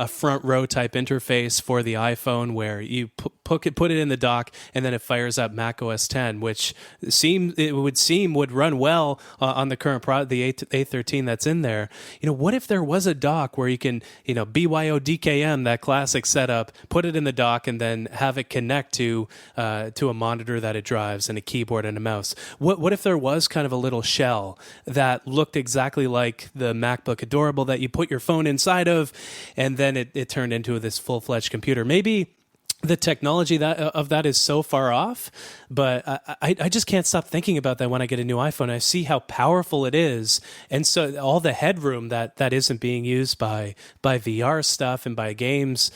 front row type interface for the iPhone where you put it in the dock and then it fires up Mac OS 10, which would run well on the current the A13 that's in there. What if there was a dock where you can BYODKM, that classic setup, put it in the dock and then have it connect to a monitor that it drives and a keyboard and a mouse? What if there was kind of a little shell that looked exactly like the MacBook Adorable that you put your phone inside of, and then it turned into this full-fledged computer? Maybe the technology of that is so far off, but I just can't stop thinking about that when I get a new iPhone. I see how powerful it is, and so all the headroom that isn't being used by VR stuff and by games,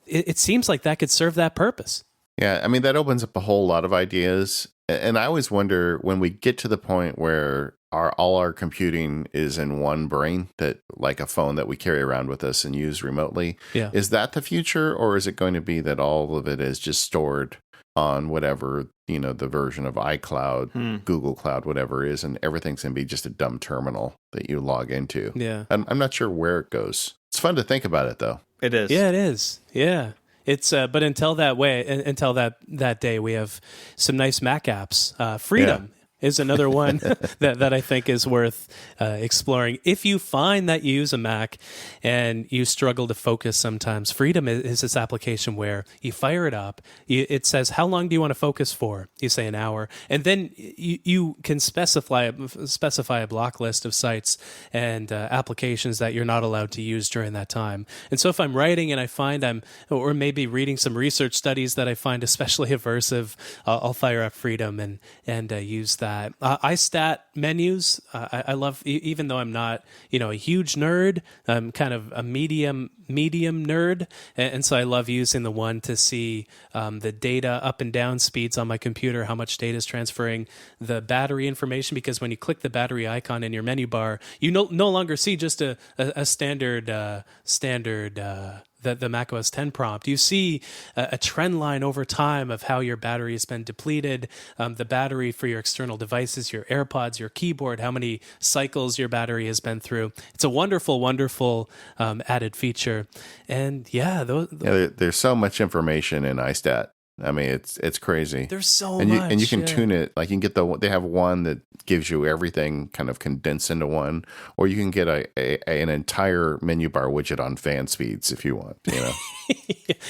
it seems like that could serve that purpose. Yeah, I mean, that opens up a whole lot of ideas. And I always wonder, when we get to the point where all our computing is in one brain, that like a phone that we carry around with us and use remotely, is that the future? Or is it going to be that all of it is just stored on whatever, the version of iCloud, Google Cloud, whatever it is, and everything's going to be just a dumb terminal that you log into? Yeah. I'm not sure where it goes. It's fun to think about it, though. It is. Yeah, it is. Yeah. It's but until that day, we have some nice Mac apps. Freedom is another one that I think is worth exploring. If you find that you use a Mac and you struggle to focus sometimes, Freedom is this application where you fire it up. It says, how long do you want to focus for? You say an hour. And then you can specify a block list of sites and applications that you're not allowed to use during that time. And so if I'm writing and I find or maybe reading some research studies that I find especially aversive, I'll fire up Freedom and use that. iStat menus, I love, even though I'm not, a huge nerd, I'm kind of a medium nerd. And so I love using the one to see the data up and down speeds on my computer, how much data is transferring, the battery information, because when you click the battery icon in your menu bar, you no longer see just a standard the Mac OS 10 prompt. You see a trend line over time of how your battery has been depleted, the battery for your external devices, your AirPods, your keyboard, how many cycles your battery has been through. It's a wonderful, wonderful added feature. And there's so much information in iStat. I mean, it's crazy. There's so much. And you can yeah. tune it. Like, you can get they have one that gives you everything kind of condensed into one, or you can get an entire menu bar widget on fan speeds if you want,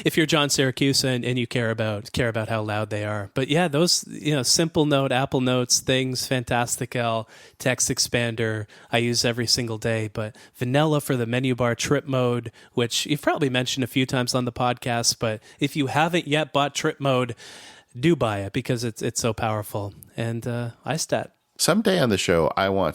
If you're John Syracuse and you care about how loud they are. But yeah, those, Simple Note, Apple Notes, things, Fantastical, Text Expander, I use every single day. But Vanilla for the menu bar, Trip Mode, which you've probably mentioned a few times on the podcast, but if you haven't yet bought Trip Mode, do buy it because it's so powerful. And iStat. Someday on the show,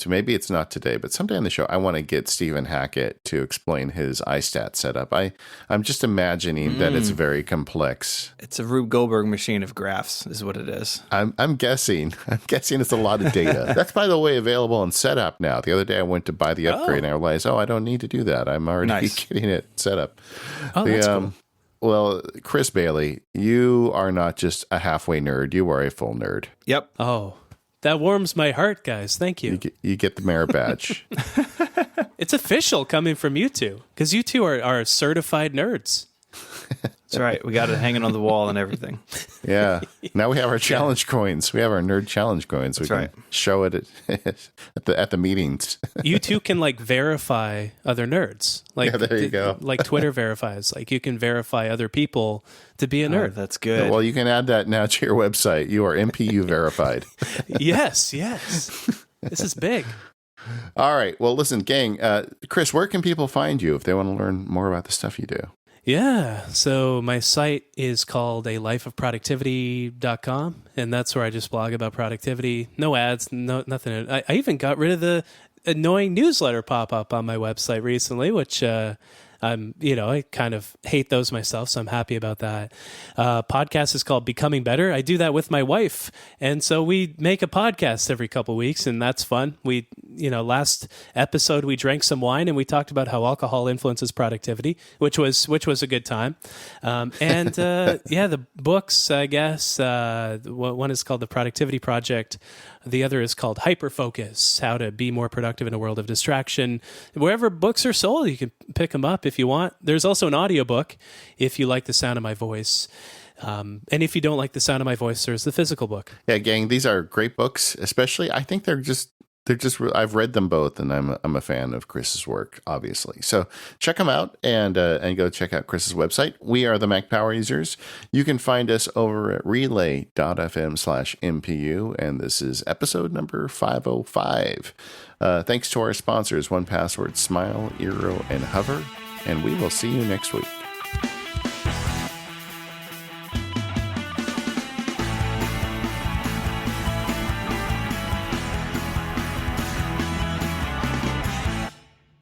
maybe it's not today, but someday on the show, I want to get Stephen Hackett to explain his iStat setup. I'm just imagining that it's very complex. It's a Rube Goldberg machine of graphs is what it is. I'm guessing it's a lot of data. That's, by the way, available on Setup now. The other day I went to buy the upgrade and I realized, I don't need to do that. I'm already getting it set up. That's cool. Well, Chris Bailey, you are not just a halfway nerd. You are a full nerd. Yep. Oh, that warms my heart, guys. Thank you. You get the merit badge. It's official coming from you two, because you two are certified nerds. That's right. We got it hanging on the wall and everything. Yeah. Now we have our challenge coins. We have our nerd challenge coins. That's we can show it at the meetings. You two can verify other nerds. There you go. Like Twitter verifies. You can verify other people to be a nerd. That's good. Yeah, well, you can add that now to your website. You are MPU verified. Yes. This is big. All right. Well, listen, gang. Chris, where can people find you if they want to learn more about the stuff you do? Yeah, so my site is called alifeofproductivity.com, and that's where I just blog about productivity. No ads, nothing. I even got rid of the annoying newsletter pop-up on my website recently, which I kind of hate those myself, so I'm happy about that. Podcast is called Becoming Better. I do that with my wife, and so we make a podcast every couple of weeks, and that's fun. We last episode we drank some wine and we talked about how alcohol influences productivity, which was a good time. The books, I guess, one is called The Productivity Project. The other is called Hyperfocus, How to Be More Productive in a World of Distraction. Wherever books are sold, you can pick them up if you want. There's also an audiobook if you like the sound of my voice. And if you don't like the sound of my voice, there's the physical book. Yeah, gang, these are great books. Especially, I think they're just. I've read them both, and I'm a fan of Chris's work, obviously. So check them out and go check out Chris's website. We are the Mac Power Users. You can find us over at relay.fm/MPU, and this is episode number 505. Thanks to our sponsors, 1Password, Smile, Eero, and Hover, and we will see you next week.